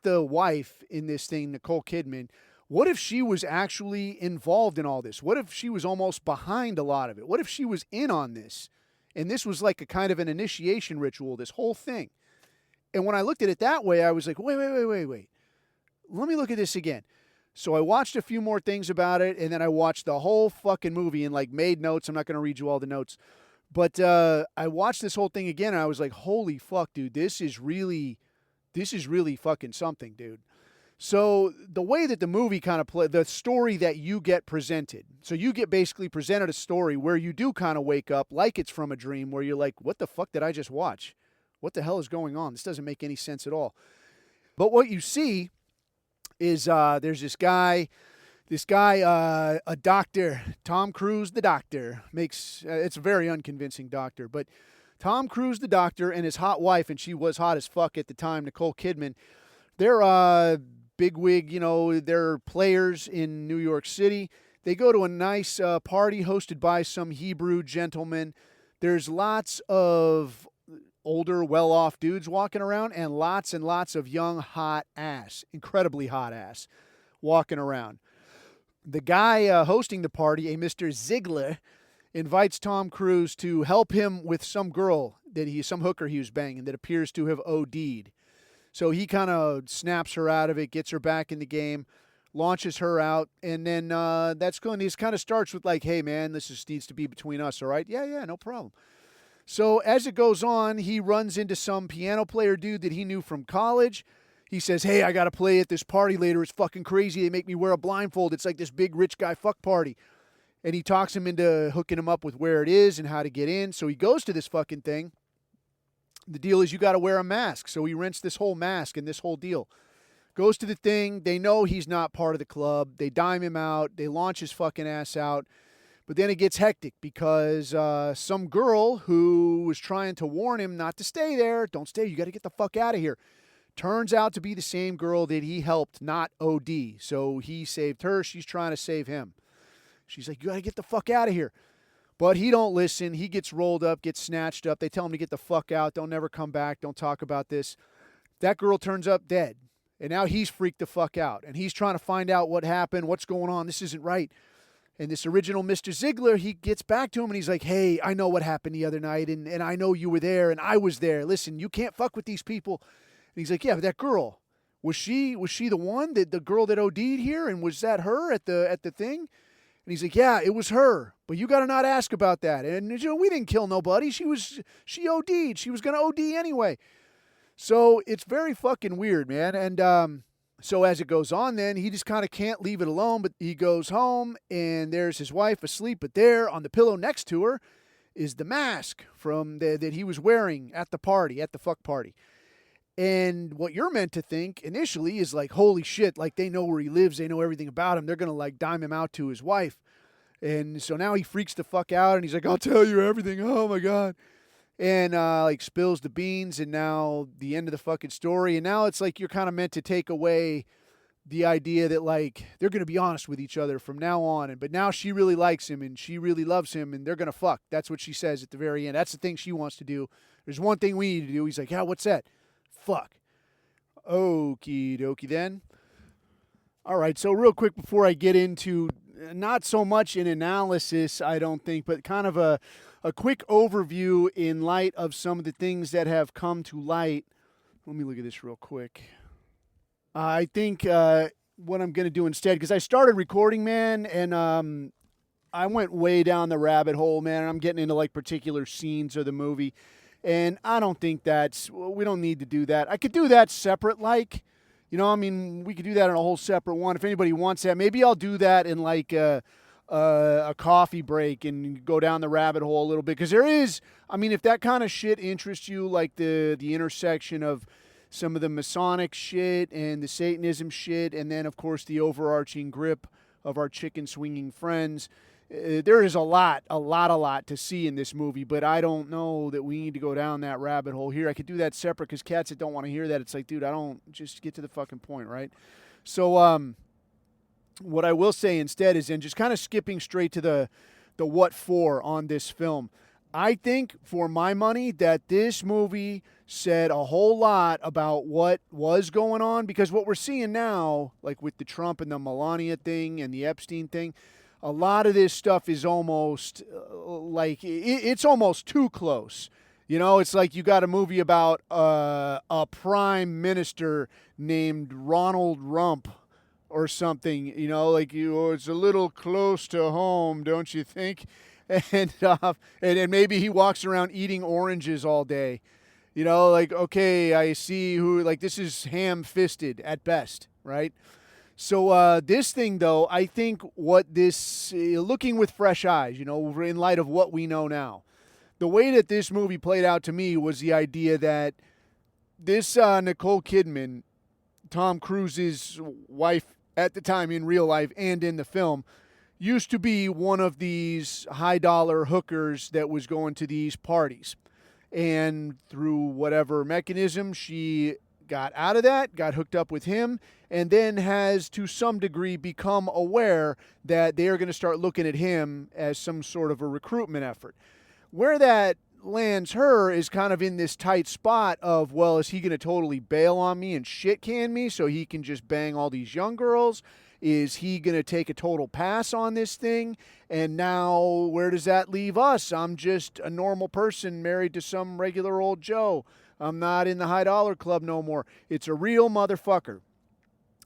the wife in this thing, Nicole Kidman, what if she was actually involved in all this? What if she was almost behind a lot of it? What if she was in on this? And this was like a kind of an initiation ritual, this whole thing. And when I looked at it that way, I was like, wait. Let me look at this again. So I watched a few more things about it, and then I watched the whole fucking movie and like made notes. I'm not going to read you all the notes. But I watched this whole thing again, and I was like, holy fuck, dude, this is really fucking something, dude. So the way that the movie kind of the story that you get presented. So you get basically presented a story where you do kind of wake up like it's from a dream, where you're like, what the fuck did I just watch? What the hell is going on? This doesn't make any sense at all. But what you see is there's this guy, a doctor, Tom Cruise, the doctor, it's a very unconvincing doctor, but Tom Cruise, the doctor, and his hot wife, and she was hot as fuck at the time, Nicole Kidman, they're bigwig, they're players in New York City. They go to a nice party hosted by some Hebrew gentlemen. There's lots of older, well-off dudes walking around and lots of young, hot ass, incredibly hot ass, walking around. The guy hosting the party, a Mr. Ziegler, invites Tom Cruise to help him with some girl some hooker he was banging that appears to have OD'd. So he kind of snaps her out of it, gets her back in the game, launches her out, and then that's going. This kind of starts with like, hey man, needs to be between us, all right? Yeah, no problem. So as it goes on, he runs into some piano player dude that he knew from college. He says, hey, I got to play at this party later. It's fucking crazy. They make me wear a blindfold. It's like this big rich guy fuck party. And he talks him into hooking him up with where it is and how to get in. So he goes to this fucking thing. The deal is you got to wear a mask. So he rents this whole mask and this whole deal. Goes to the thing. They know he's not part of the club. They dime him out. They launch his fucking ass out. But then it gets hectic because some girl who was trying to warn him not to stay there, don't stay, you got to get the fuck out of here, turns out to be the same girl that he helped not OD. So he saved her. She's trying to save him. She's like, you got to get the fuck out of here. But he don't listen. He gets rolled up, gets snatched up. They tell him to get the fuck out. Don't never come back. Don't talk about this. That girl turns up dead. And now he's freaked the fuck out. And he's trying to find out what happened, what's going on. This isn't right. And this original Mr. Ziegler, he gets back to him and he's like, hey, I know what happened the other night and I know you were there and I was there. Listen, you can't fuck with these people. And he's like, yeah, but that girl, was she the one, the girl that OD'd here? And was that her at the thing? And he's like, yeah, it was her. But you got to not ask about that. And we didn't kill nobody. She OD'd. She was going to OD anyway. So it's very fucking weird, man. And so as it goes on then, he just kind of can't leave it alone, but he goes home and there's his wife asleep, but there on the pillow next to her is the mask that he was wearing at the party, at the fuck party. And what you're meant to think initially is like, holy shit, like they know where he lives, they know everything about him, they're going to like dime him out to his wife. And so now he freaks the fuck out and he's like, I'll tell you everything, oh my God. And like spills the beans, and now the end of the fucking story. And now it's like you're kind of meant to take away the idea that like they're going to be honest with each other from now on. But now she really likes him and she really loves him and they're going to fuck. That's what she says at the very end. That's the thing she wants to do. There's one thing we need to do. He's like, yeah, what's that? Fuck. Okie dokie then. All right, so real quick before I get into not so much an analysis, I don't think, but kind of a quick overview in light of some of the things that have come to light. Let me look at this real quick. I think what I'm going to do instead, because I started recording, man, and I went way down the rabbit hole, man, and I'm getting into like particular scenes of the movie. And I don't think we don't need to do that. I could do that separate, like, I mean, we could do that in a whole separate one. If anybody wants that, maybe I'll do that in like a coffee break and go down the rabbit hole a little bit. Because there is, I mean, if that kind of shit interests you, like the intersection of some of the Masonic shit and the Satanism shit, and then, of course, the overarching grip of our chicken swinging friends, there is a lot to see in this movie, but I don't know that we need to go down that rabbit hole here. I could do that separate because cats that don't want to hear that, it's like, dude, I don't, just get to the fucking point, right? So what I will say instead is, and just kind of skipping straight to the what for on this film, I think for my money that this movie said a whole lot about what was going on, because what we're seeing now, like with the Trump and the Melania thing and the Epstein thing, a lot of this stuff is almost like it's almost too close. It's like you got a movie about a prime minister named Ronald Rump or something, like it's a little close to home, don't you think? And maybe he walks around eating oranges all day. Like, okay, I see who, like, this is ham-fisted at best, right? So this thing, though, I think what this, looking with fresh eyes, in light of what we know now, the way that this movie played out to me was the idea that this Nicole Kidman, Tom Cruise's wife at the time in real life and in the film, used to be one of these high-dollar hookers that was going to these parties. And through whatever mechanism, she got out of that, got hooked up with him, and then has, to some degree, become aware that they are going to start looking at him as some sort of a recruitment effort. Where that lands her is kind of in this tight spot of, well, is he going to totally bail on me and shit can me so he can just bang all these young girls? Is he going to take a total pass on this thing? And now, where does that leave us? I'm just a normal person married to some regular old Joe. I'm not in the high dollar club no more. It's a real motherfucker.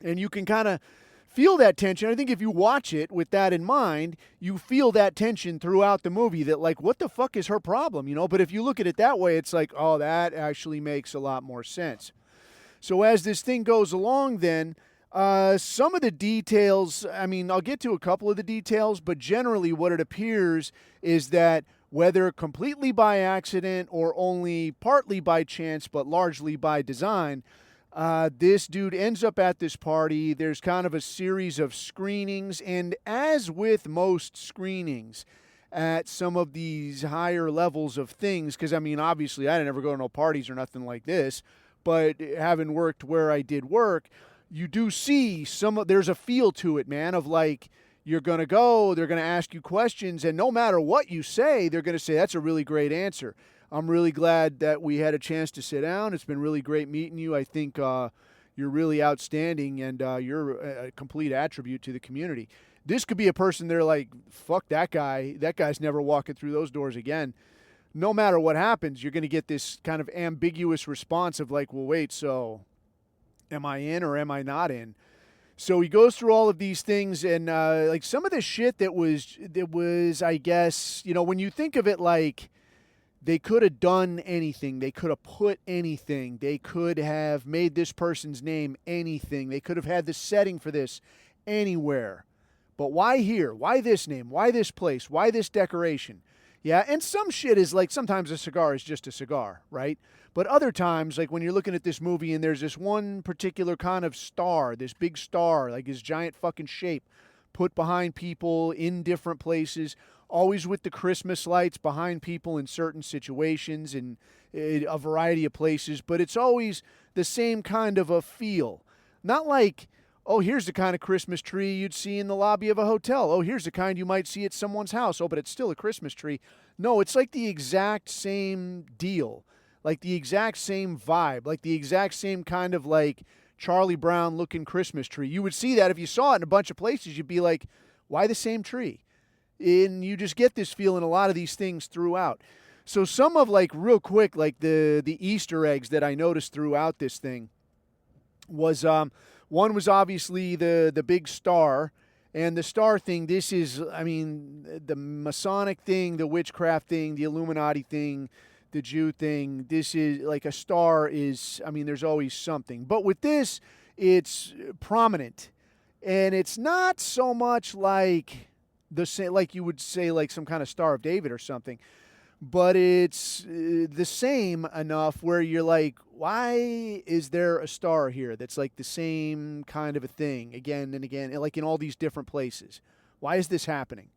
And you can kind of feel that tension. I think if you watch it with that in mind, you feel that tension throughout the movie that, like, what the fuck is her problem? But if you look at it that way, it's like, oh, that actually makes a lot more sense. So as this thing goes along then, some of the details, I mean, I'll get to a couple of the details, but generally what it appears is that whether completely by accident or only partly by chance, but largely by design, this dude ends up at this party. There's kind of a series of screenings, and as with most screenings at some of these higher levels of things, because, I mean, obviously I didn't ever go to no parties or nothing like this, but having worked where I did work, you do see there's a feel to it, man, of like, you're going to go, they're going to ask you questions, and no matter what you say, they're going to say, that's a really great answer. I'm really glad that we had a chance to sit down. It's been really great meeting you. I think you're really outstanding, and you're a complete attribute to the community. This could be a person they're like, fuck that guy. That guy's never walking through those doors again. No matter what happens, you're going to get this kind of ambiguous response of like, well, wait, so am I in or am I not in? So he goes through all of these things, and like some of the shit that was, I guess, when you think of it, like they could have done anything, they could have put anything, they could have made this person's name anything, they could have had the setting for this anywhere. But why here? Why this name? Why this place? Why this decoration? Yeah, and some shit is like, sometimes a cigar is just a cigar, right? But other times, like when you're looking at this movie and there's this one particular kind of star, this big star, like his giant fucking shape, put behind people in different places, always with the Christmas lights behind people in certain situations and a variety of places, but it's always the same kind of a feel. Not like, oh, here's the kind of Christmas tree you'd see in the lobby of a hotel. Oh, here's the kind you might see at someone's house. Oh, but it's still a Christmas tree. No, it's like the exact same deal. Like the exact same vibe. Like the exact same kind of like Charlie Brown looking Christmas tree. You would see that if you saw it in a bunch of places. You'd be like, why the same tree? And you just get this feel in a lot of these things throughout. So some of, like, real quick, like the Easter eggs that I noticed throughout this thing was one was obviously the big star. And the star thing, this is, I mean, the Masonic thing, the witchcraft thing, the Illuminati thing, the Jew thing, this is like a star is, I mean, there's always something. But with this, it's prominent. And it's not so much like like you would say like some kind of Star of David or something. But it's the same enough where you're like, why is there a star here that's like the same kind of a thing again and again, like in all these different places? Why is this happening?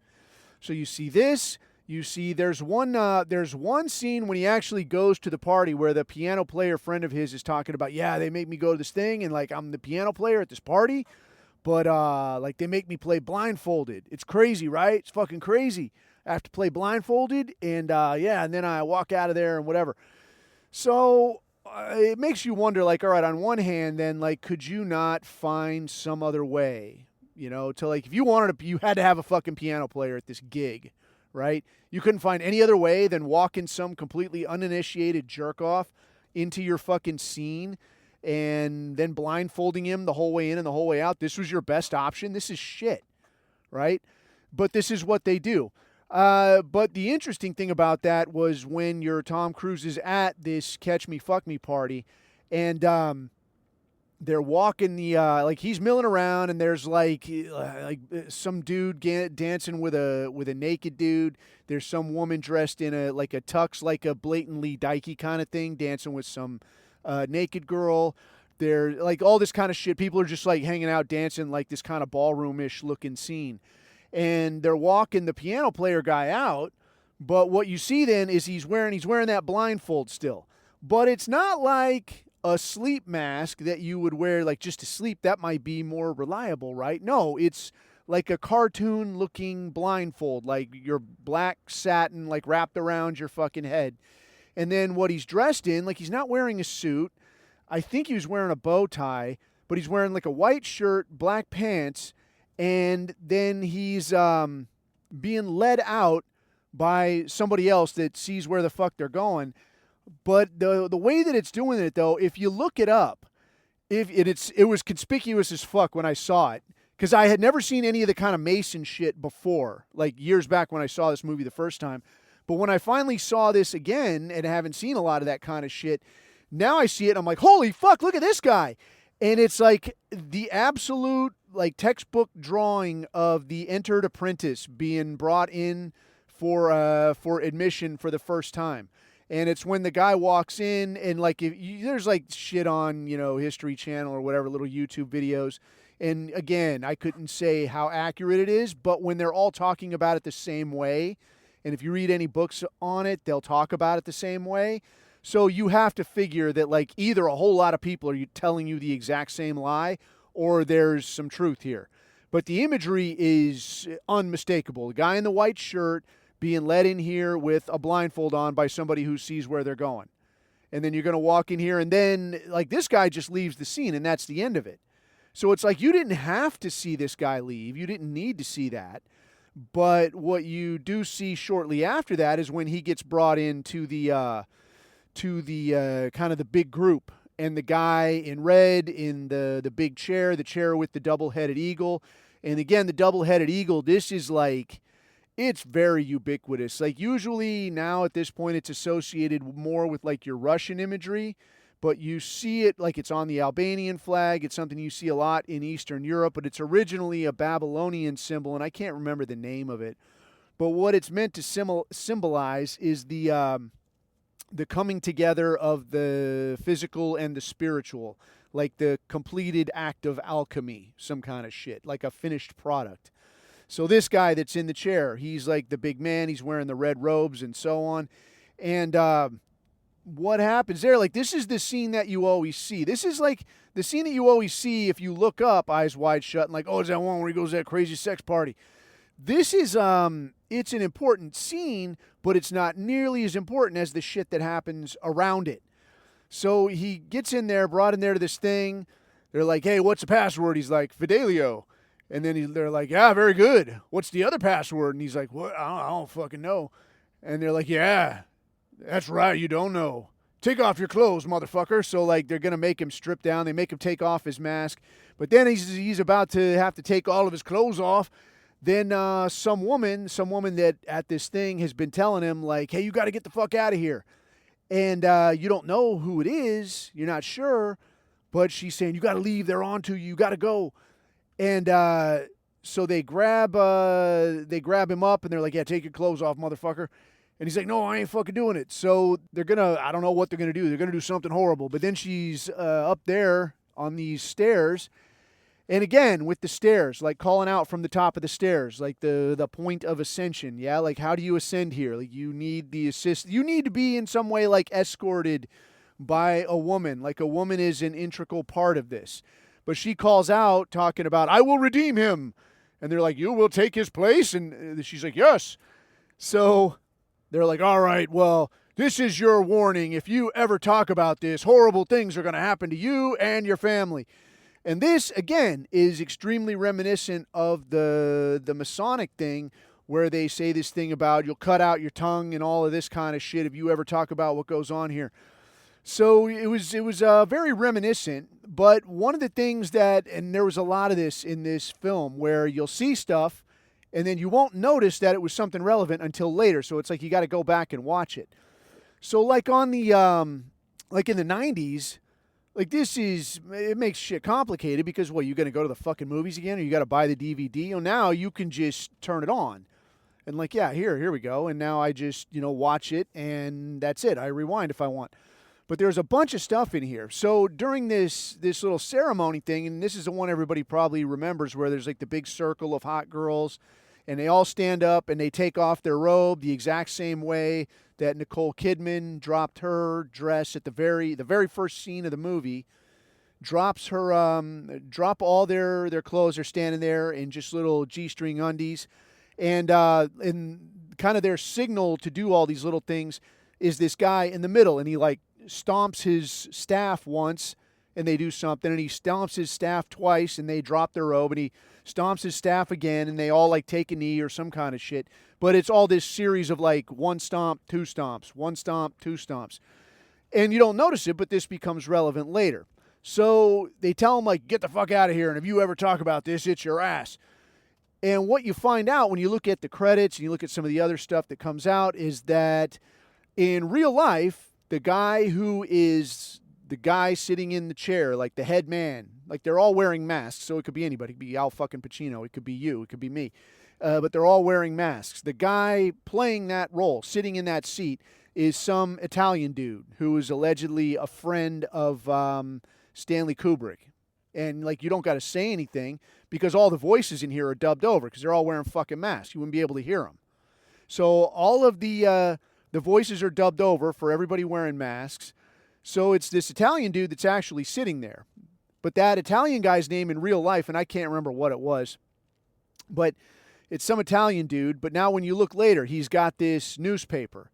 So you see this. You see there's one scene when he actually goes to the party where the piano player friend of his is talking about, yeah, they make me go to this thing and like I'm the piano player at this party, but like they make me play blindfolded. It's crazy, right? It's fucking crazy. I have to play blindfolded, and and then I walk out of there and whatever. So it makes you wonder, like, all right, on one hand, then, like, could you not find some other way, to, like, if you wanted to, you had to have a fucking piano player at this gig, right? You couldn't find any other way than walking some completely uninitiated jerk-off into your fucking scene and then blindfolding him the whole way in and the whole way out. This was your best option? This is shit, right? But this is what they do. But the interesting thing about that was when your Tom Cruise is at this Catch Me Fuck Me party, and they're walking like he's milling around, and there's like some dude dancing with a naked dude. There's some woman dressed in a tux, like a blatantly dykey kind of thing, dancing with some naked girl. They're like all this kind of shit. People are just like hanging out, dancing like this kind of ballroom-ish looking scene. And they're walking the piano player guy out, but what you see then is he's wearing that blindfold still. But it's not like a sleep mask that you would wear like just to sleep. That might be more reliable, right? No, it's like a cartoon-looking blindfold, like your black satin like wrapped around your fucking head. And then what he's dressed in, like he's not wearing a suit. I think he was wearing a bow tie, but he's wearing like a white shirt, black pants, and then he's being led out by somebody else that sees where the fuck they're going. But the way that it's doing it, though, if you look it up, it was conspicuous as fuck when I saw it. Because I had never seen any of the kind of Mason shit before, like years back when I saw this movie the first time. But when I finally saw this again and haven't seen a lot of that kind of shit, now I see it and I'm like, holy fuck, look at this guy. And it's like the absolute like textbook drawing of the entered apprentice being brought in for admission for the first time. And it's when the guy walks in and like there's like shit on, History Channel or whatever, little YouTube videos. And again, I couldn't say how accurate it is, but when they're all talking about it the same way, and if you read any books on it, they'll talk about it the same way. So you have to figure that like either a whole lot of people are telling you the exact same lie or there's some truth here. But the imagery is unmistakable. The guy in the white shirt being led in here with a blindfold on by somebody who sees where they're going. And then you're going to walk in here and then like this guy just leaves the scene and that's the end of it. So it's like you didn't have to see this guy leave. You didn't need to see that. But what you do see shortly after that is when he gets brought into the kind of the big group, and the guy in red in the big chair, the chair with the double-headed eagle. And again, the double-headed eagle, this is like, it's very ubiquitous. Like usually now at this point, it's associated more with like your Russian imagery, but you see it like it's on the Albanian flag. It's something you see a lot in Eastern Europe, but it's originally a Babylonian symbol, and I can't remember the name of it. But what it's meant to symbolize is the coming together of the physical and the spiritual, like the completed act of alchemy, some kind of shit, like a finished product. So this guy that's in the chair, he's like the big man. He's wearing the red robes and so on. And what happens there? Like, this is the scene that you always see. This is like the scene that you always see if you look up, eyes wide shut, and like, oh, is that one where he goes to that crazy sex party? This is, it's an important scene, but it's not nearly as important as the shit that happens around it. So he gets in there, brought in there to this thing. They're like, hey, what's the password? He's like, Fidelio. And then they're like, yeah, very good. What's the other password? And he's like, what? I don't fucking know. And they're like, yeah, that's right, you don't know. Take off your clothes, motherfucker. So, like, they're going to make him strip down. They make him take off his mask. But then he's about to have to take all of his clothes off. Then some woman that at this thing has been telling him, like, hey, you got to get the fuck out of here. And you don't know who it is. You're not sure. But she's saying, you got to leave. They're on to you. You got to go. And so they grab him up, and they're like, yeah, take your clothes off, motherfucker. And he's like, no, I ain't fucking doing it. So they're going to, I don't know what they're going to do. They're going to do something horrible. But then she's up there on these stairs. And again, with the stairs, like calling out from the top of the stairs, like the point of ascension. Yeah, like how do you ascend here? Like you need the assist. You need to be in some way like escorted by a woman. Like a woman is an integral part of this. But she calls out talking about, I will redeem him. And they're like, you will take his place? And she's like, yes. So they're like, all right, well, this is your warning. If you ever talk about this, horrible things are going to happen to you and your family. And this, again, is extremely reminiscent of the Masonic thing where they say this thing about you'll cut out your tongue and all of this kind of shit if you ever talk about what goes on here. So it was very reminiscent, but one of the things that, and there was a lot of this in this film, where you'll see stuff and then you won't notice that it was something relevant until later. So it's like you got to go back and watch it. So like on the, like in the 90s, like it makes shit complicated because, what, you going to go to the fucking movies again or you got to buy the DVD? Well, now you can just turn it on. And like, yeah, here we go. And now I just, watch it and that's it. I rewind if I want. But there's a bunch of stuff in here. So during this little ceremony thing, and this is the one everybody probably remembers where there's like the big circle of hot girls and they all stand up and they take off their robe the exact same way that Nicole Kidman dropped her dress at the very first scene of the movie. Drop all their clothes. They're standing there in just little G-string undies. And kind of their signal to do all these little things is this guy in the middle, and he like stomps his staff once and they do something, and he stomps his staff twice and they drop their robe, and he stomps his staff again and they all like take a knee or some kind of shit. But it's all this series of like one stomp, two stomps, one stomp, two stomps. And you don't notice it, but this becomes relevant later. So they tell him like, get the fuck out of here, and if you ever talk about this, it's your ass. And what you find out when you look at the credits and you look at some of the other stuff that comes out is that in real life, the guy who is the guy sitting in the chair, like the head man, like they're all wearing masks, so it could be anybody. It could be Al fucking Pacino. It could be you. It could be me. But they're all wearing masks. The guy playing that role, sitting in that seat, is some Italian dude who is allegedly a friend of Stanley Kubrick. And, like, you don't got to say anything because all the voices in here are dubbed over because they're all wearing fucking masks. You wouldn't be able to hear them. So all of the voices are dubbed over for everybody wearing masks. So it's this Italian dude that's actually sitting there. But that Italian guy's name in real life, and I can't remember what it was, but it's some Italian dude. But now when you look later, he's got this newspaper.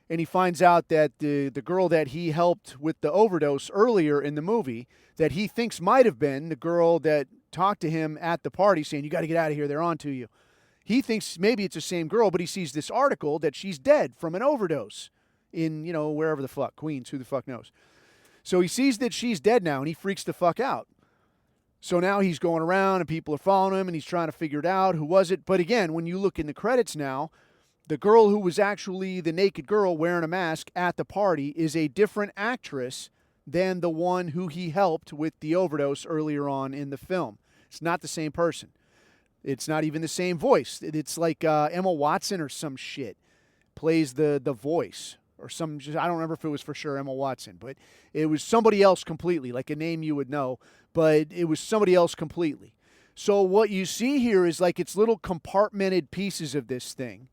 And he finds out that the girl that he helped with the overdose earlier in the movie, that he thinks might have been the girl that talked to him at the party saying, you got to get out of here, they're on to you. He thinks maybe it's the same girl, but he sees this article that she's dead from an overdose in, wherever the fuck, Queens, who the fuck knows. So he sees that she's dead now, and he freaks the fuck out. So now he's going around, and people are following him, and he's trying to figure it out. Who was it? But again, when you look in the credits now, the girl who was actually the naked girl wearing a mask at the party is a different actress than the one who he helped with the overdose earlier on in the film. It's not the same person. It's not even the same voice. It's like Emma Watson or some shit plays the voice or some. I don't remember if it was for sure Emma Watson, but it was somebody else completely, like a name you would know, but it was somebody else completely. So what you see here is like it's little compartmented pieces of this thing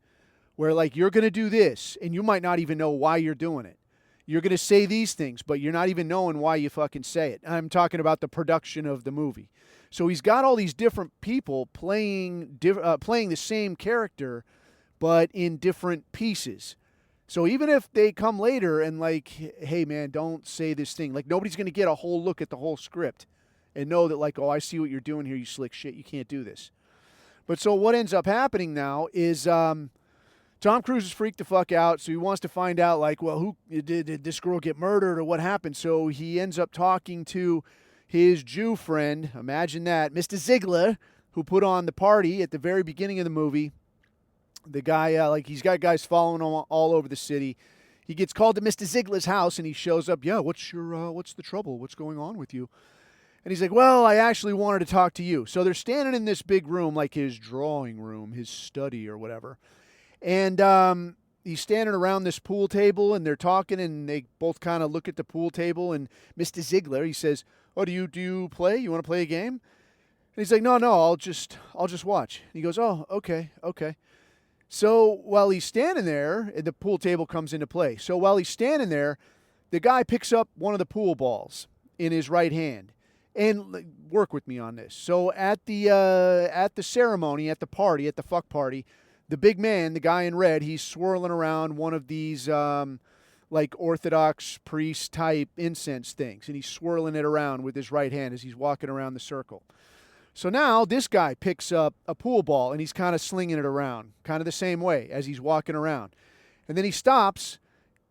where like you're going to do this and you might not even know why you're doing it. You're going to say these things, but you're not even knowing why you fucking say it. I'm talking about the production of the movie. So he's got all these different people playing the same character, but in different pieces. So even if they come later and like, hey man, don't say this thing. Like nobody's going to get a whole look at the whole script and know that like, oh, I see what you're doing here, you slick shit. You can't do this. But so what ends up happening now is Tom Cruise is freaked the fuck out, so he wants to find out, like, well, who did this girl get murdered or what happened? So he ends up talking to his Jew friend, imagine that, Mr. Ziegler, who put on the party at the very beginning of the movie. The guy, he's got guys following him all over the city. he gets called to Mr. Ziegler's house, and he shows up. Yeah, what's the trouble? What's going on with you? And he's like, well, I actually wanted to talk to you. So they're standing in this big room, like his drawing room, his study or whatever. And he's standing around this pool table, and they're talking, and they both kind of look at the pool table. And Mr. Ziegler, he says, oh, do you play? You want to play a game? And he's like, no, I'll just watch. And he goes, oh, okay. So while he's standing there, the pool table comes into play. So while he's standing there, the guy picks up one of the pool balls in his right hand. And work with me on this. So at the ceremony, at the party, at the fuck party, the big man, the guy in red, he's swirling around one of these like Orthodox priest type incense things, and he's swirling it around with his right hand as he's walking around the circle. So now this guy picks up a pool ball, and he's kind of slinging it around, kind of the same way as he's walking around. And then he stops,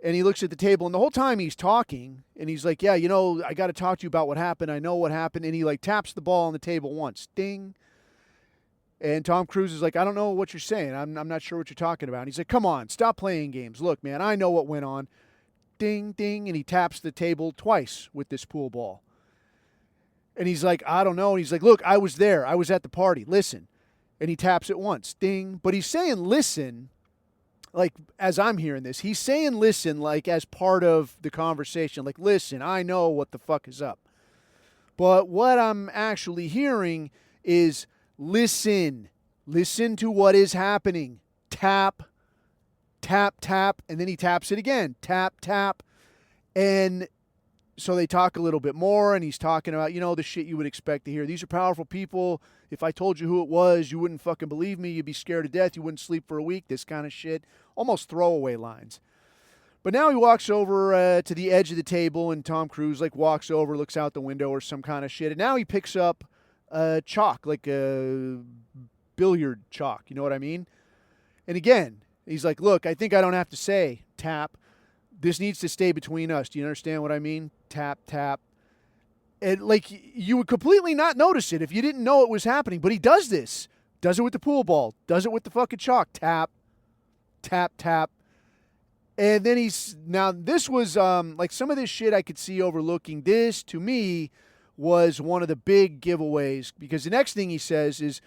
and he looks at the table, and the whole time he's talking, and he's like, yeah, I got to talk to you about what happened. I know what happened. And he like taps the ball on the table once. Ding. And Tom Cruise is like, I don't know what you're saying. I'm not sure what you're talking about. And he's like, come on, stop playing games. Look, man, I know what went on. Ding, ding. And he taps the table twice with this pool ball. And he's like, I don't know. And he's like, look, I was there. I was at the party. Listen. And he taps it once. Ding. But he's saying listen, like as I'm hearing this, he's saying listen like as part of the conversation. Like, listen, I know what the fuck is up. But what I'm actually hearing is listen. Listen to what is happening. Tap, tap, tap. And then he taps it again. Tap, tap. And so they talk a little bit more, and he's talking about, the shit you would expect to hear. These are powerful people. If I told you who it was, you wouldn't fucking believe me. You'd be scared to death. You wouldn't sleep for a week. This kind of shit. Almost throwaway lines. But now he walks over to the edge of the table, and Tom Cruise walks over, looks out the window or some kind of shit. And now he picks up chalk, like a billiard chalk. You know what I mean? And again, he's like, look, I think I don't have to say tap. This needs to stay between us. Do you understand what I mean? Tap, tap. And you would completely not notice it if you didn't know it was happening. But he does this. Does it with the pool ball. Does it with the fucking chalk. Tap, tap, tap. And then this was some of this shit I could see overlooking. This, to me, was one of the big giveaways. Because the next thing he says is,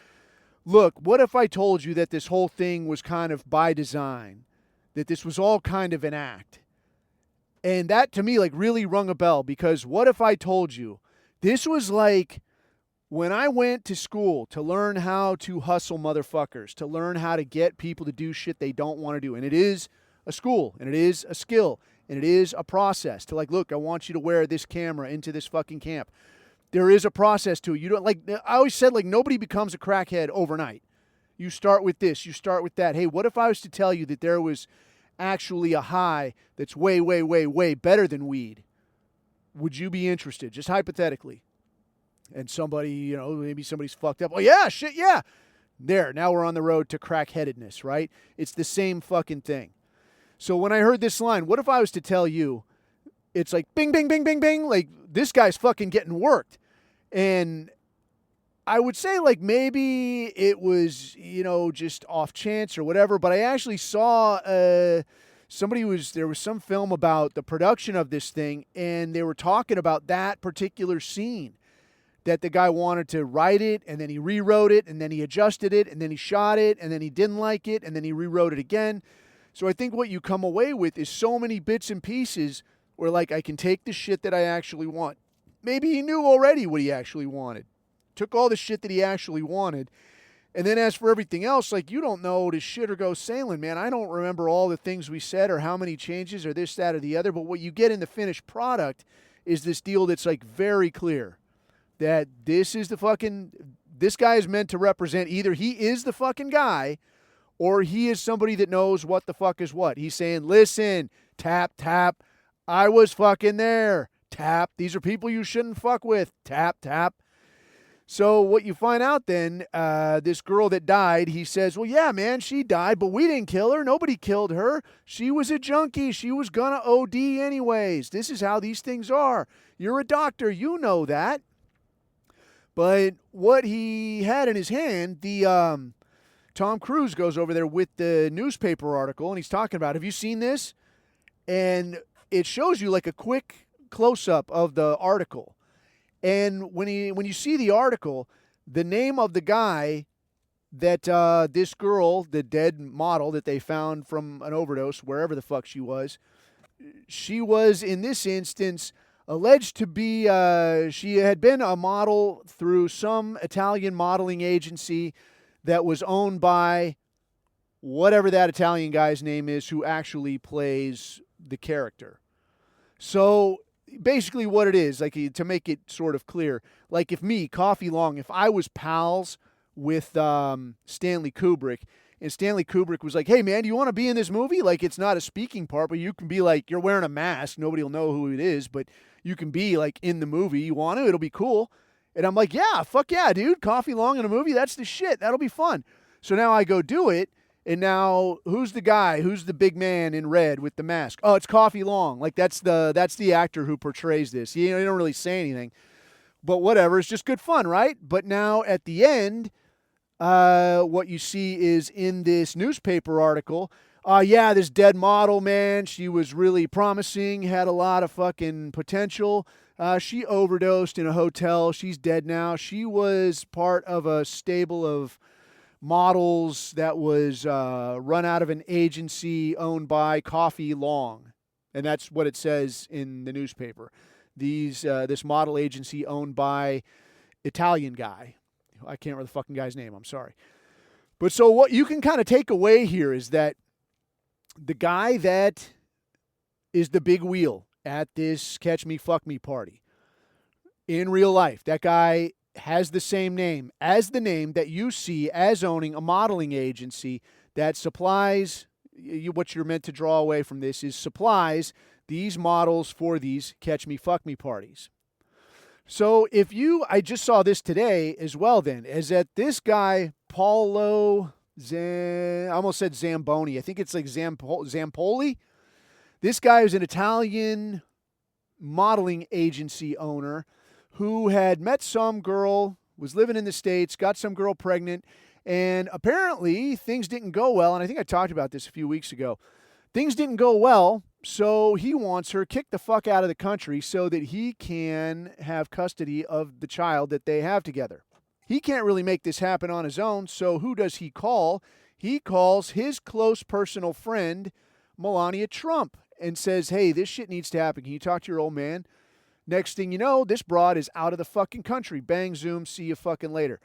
look, what if I told you that this whole thing was kind of by design? That this was all kind of an act? And that, to me, really rung a bell, because what if I told you this was like when I went to school to learn how to hustle motherfuckers, to learn how to get people to do shit they don't want to do. And it is a school, and it is a skill, and it is a process to look, I want you to wear this camera into this fucking camp. There is a process to it. You don't I always said, nobody becomes a crackhead overnight. You start with this, you start with that. Hey, what if I was to tell you that there was actually a high that's way, way, way, way better than weed? Would you be interested? Just hypothetically. And somebody, maybe somebody's fucked up. Oh, yeah, shit, yeah. There, now we're on the road to crackheadedness, right? It's the same fucking thing. So when I heard this line, what if I was to tell you, it's like bing, bing, bing, bing, bing, this guy's fucking getting worked. And I would say maybe it was, just off chance or whatever, but I actually saw there was some film about the production of this thing, and they were talking about that particular scene, that the guy wanted to write it, and then he rewrote it, and then he adjusted it, and then he shot it, and then he didn't like it, and then he rewrote it again. So I think what you come away with is so many bits and pieces where I can take the shit that I actually want. Maybe he knew already what he actually wanted. Took all the shit that he actually wanted. And then as for everything else, you don't know to shit or go sailing, man. I don't remember all the things we said or how many changes or this, that, or the other. But what you get in the finished product is this deal that's very clear. That this guy is meant to represent either he is the fucking guy or he is somebody that knows what the fuck is what. He's saying, listen, tap, tap. I was fucking there. Tap. These are people you shouldn't fuck with. Tap, tap. So what you find out then, this girl that died, he says, well, yeah, man, she died, but we didn't kill her. Nobody killed her. She was a junkie. She was going to OD anyways. This is how these things are. You're a doctor. You know that. But what he had in his hand, Tom Cruise goes over there with the newspaper article, and he's talking about, have you seen this? And it shows you like a quick close-up of the article. And when you see the article, the name of the guy that this girl, the dead model that they found from an overdose, wherever the fuck she was in this instance alleged to be, she had been a model through some Italian modeling agency that was owned by whatever that Italian guy's name is who actually plays the character. So basically what it is, like to make it sort of clear, like if me, Coffee Long, if I was pals with Stanley Kubrick, and Stanley Kubrick was like, hey man, do you want to be in this movie? Like it's not a speaking part, but you can be like, you're wearing a mask, nobody will know who it is, but you can be like in the movie. You want to? It'll be cool. And I'm like, yeah, fuck yeah, dude. Coffee Long in a movie, that's the shit. That'll be fun. So now I go do it. And now, who's the guy? Who's the big man in red with the mask? Oh, it's Coffee Long. Like that's the actor who portrays this. He don't really say anything, but whatever. It's just good fun, right? But now at the end, what you see is in this newspaper article. Yeah, this dead model, man. She was really promising, had a lot of fucking potential. She overdosed in a hotel. She's dead now. She was part of a stable of models that was run out of an agency owned by Coffee Long. And that's what it says in the newspaper. This model agency owned by Italian guy. I can't remember the fucking guy's name. I'm sorry. But so what you can kind of take away here is that the guy that is the big wheel at this Catch Me, Fuck Me party in real life, that guy has the same name as the name that you see as owning a modeling agency that supplies, what you're meant to draw away from this is supplies these models for these Catch Me, Fuck Me parties. So I just saw this today as well then, is that this guy, I almost said Zamboni. I think it's like Zampoli. This guy is an Italian modeling agency owner who had met some girl, was living in the States, got some girl pregnant, and apparently things didn't go well. And I think I talked about this a few weeks ago. Things didn't go well, so he wants her kicked the fuck out of the country so that he can have custody of the child that they have together. He can't really make this happen on his own, so who does he call? He calls his close personal friend, Melania Trump, and says, hey, this shit needs to happen. Can you talk to your old man? Next thing you know, this broad is out of the fucking country. Bang, zoom, see you fucking later.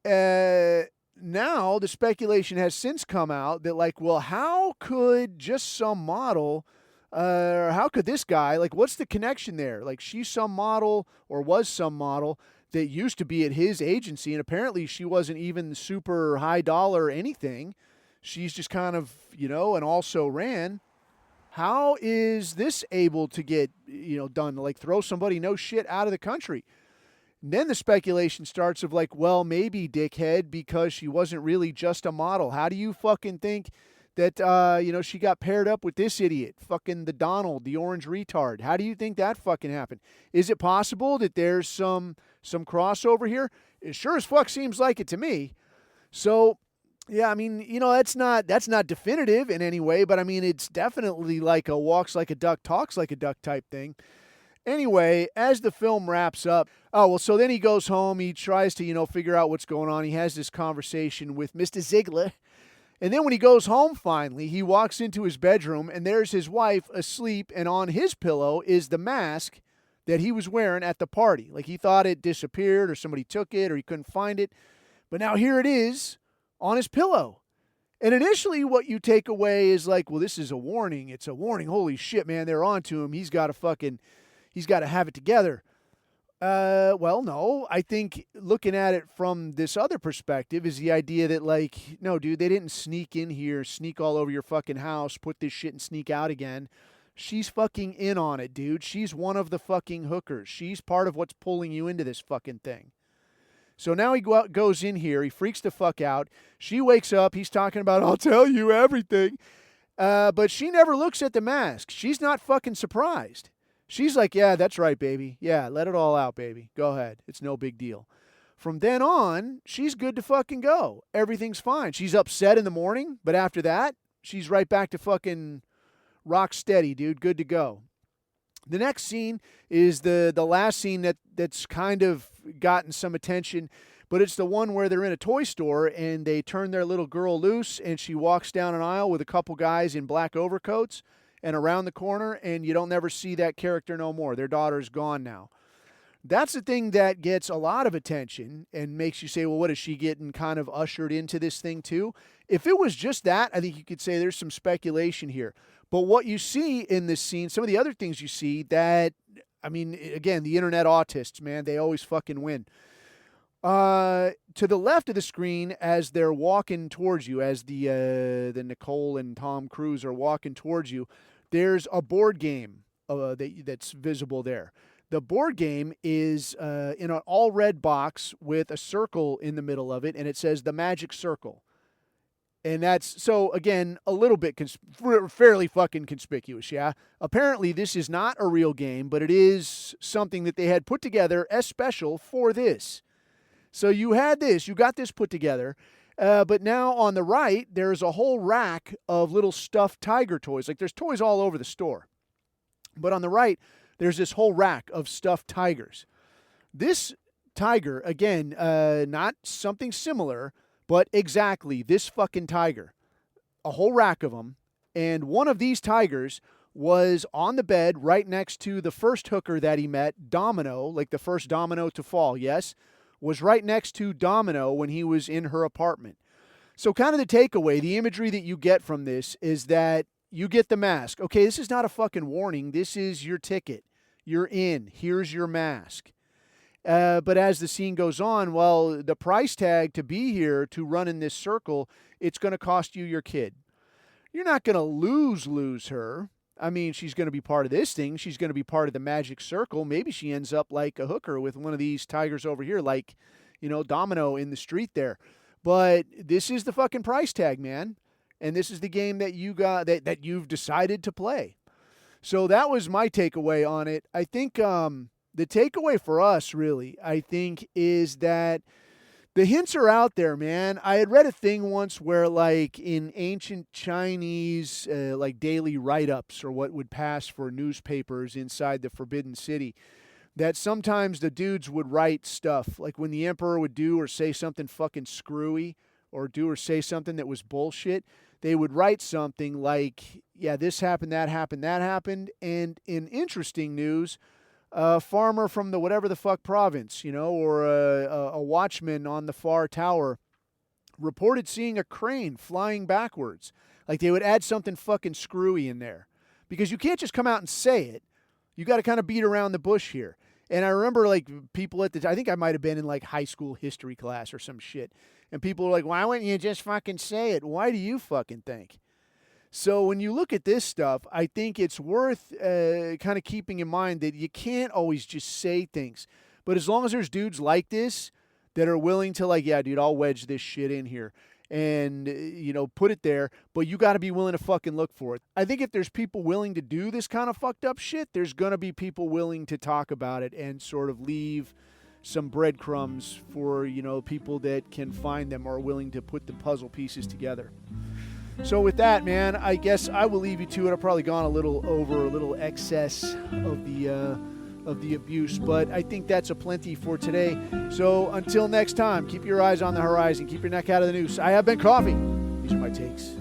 Now, the speculation has since come out that, like, well, how could just some model, how could this guy, like, what's the connection there? Like, she's some model or was some model that used to be at his agency, and apparently she wasn't even super high dollar or anything. She's just kind of, and also ran. How is this able to get, done? Like, throw somebody no shit out of the country? And then the speculation starts of like, well, maybe dickhead, because she wasn't really just a model. How do you fucking think that, she got paired up with this idiot, fucking the Donald, the orange retard? How do you think that fucking happened? Is it possible that there's some crossover here? It sure as fuck seems like it to me. So, yeah, I mean, that's not definitive in any way, but I mean, it's definitely like a walks like a duck, talks like a duck type thing. Anyway, as the film wraps up, so then he goes home, he tries to, figure out what's going on. He has this conversation with Mr. Ziegler. And then when he goes home finally, he walks into his bedroom and there's his wife asleep, and on his pillow is the mask that he was wearing at the party. Like, he thought it disappeared or somebody took it or he couldn't find it. But now here it is on his pillow. And initially what you take away is like, well, this is a warning. It's a warning. Holy shit, man, they're on to him. He's got to have it together. Well, no. I think looking at it from this other perspective is the idea that, like, no, dude, they didn't sneak in here, sneak all over your fucking house, put this shit and sneak out again. She's fucking in on it, dude. She's one of the fucking hookers. She's part of what's pulling you into this fucking thing. So now he goes in here. He freaks the fuck out. She wakes up. He's talking about, I'll tell you everything. But she never looks at the mask. She's not fucking surprised. She's like, yeah, that's right, baby. Yeah, let it all out, baby. Go ahead. It's no big deal. From then on, she's good to fucking go. Everything's fine. She's upset in the morning, but after that, she's right back to fucking rock steady, dude. Good to go. The next scene is the last scene that's kind of gotten some attention, but it's the one where they're in a toy store and they turn their little girl loose and she walks down an aisle with a couple guys in black overcoats and around the corner, and you don't never see that character no more. Their daughter's gone now. That's the thing that gets a lot of attention and makes you say, well, what is she getting kind of ushered into this thing too? If it was just that, I think you could say there's some speculation here. But what you see in this scene, some of the other things you see that, I mean, again, the internet autists, man, they always fucking win. To the left of the screen, as they're walking towards you, as the Nicole and Tom Cruise are walking towards you, there's a board game that's visible there. The board game is in an all red box with a circle in the middle of it, and it says the Magic Circle. And that's, so again, a little bit fairly fucking conspicuous, yeah? Apparently this is not a real game, but it is something that they had put together as special for this. So you had this, you got this put together, but now on the right, there's a whole rack of little stuffed tiger toys. Like, there's toys all over the store. But on the right, there's this whole rack of stuffed tigers. This tiger, again, not something similar, but exactly this fucking tiger. A whole rack of them. And one of these tigers was on the bed right next to the first hooker that he met, Domino, like the first domino to fall, yes? Was right next to Domino when he was in her apartment. So kind of the takeaway, the imagery that you get from this is that you get the mask. Okay, this is not a fucking warning. This is your ticket. You're in. Here's your mask. But as the scene goes on, well, the price tag to be here, to run in this circle, it's going to cost you your kid. You're not going to lose her. I mean, she's going to be part of this thing. She's going to be part of the Magic Circle. Maybe she ends up like a hooker with one of these tigers over here, like, you know, Domino in the street there. But this is the fucking price tag, man. And this is the game that you got, that you've decided to play. So that was my takeaway on it. I think the takeaway for us, really, I think, is that the hints are out there, man. I had read a thing once where, like, in ancient Chinese, like, daily write-ups or what would pass for newspapers inside the Forbidden City, that sometimes the dudes would write stuff. Like, when the emperor would do or say something fucking screwy or do or say something that was bullshit, they would write something like, yeah, this happened, that happened, that happened. And in interesting news, a farmer from the whatever the fuck province, you know, or a watchman on the far tower reported seeing a crane flying backwards. Like, they would add something fucking screwy in there. Because you can't just come out and say it. You got to kind of beat around the bush here. And I remember, like, people at the I think I might have been in, like, high school history class or some shit. And people were like, why wouldn't you just fucking say it? Why do you fucking think? So when you look at this stuff, I think it's worth kind of keeping in mind that you can't always just say things. But as long as there's dudes like this that are willing to, like, yeah, dude, I'll wedge this shit in here and, you know, put it there. But you got to be willing to fucking look for it. I think if there's people willing to do this kind of fucked up shit, there's going to be people willing to talk about it and sort of leave some breadcrumbs for, you know, people that can find them or are willing to put the puzzle pieces together. So with that, man, I guess I will leave you to it. I've probably gone a little over, a little excess of the abuse, but I think that's a plenty for today. So until next time, keep your eyes on the horizon, keep your neck out of the noose. I have been Coffee. These are my takes.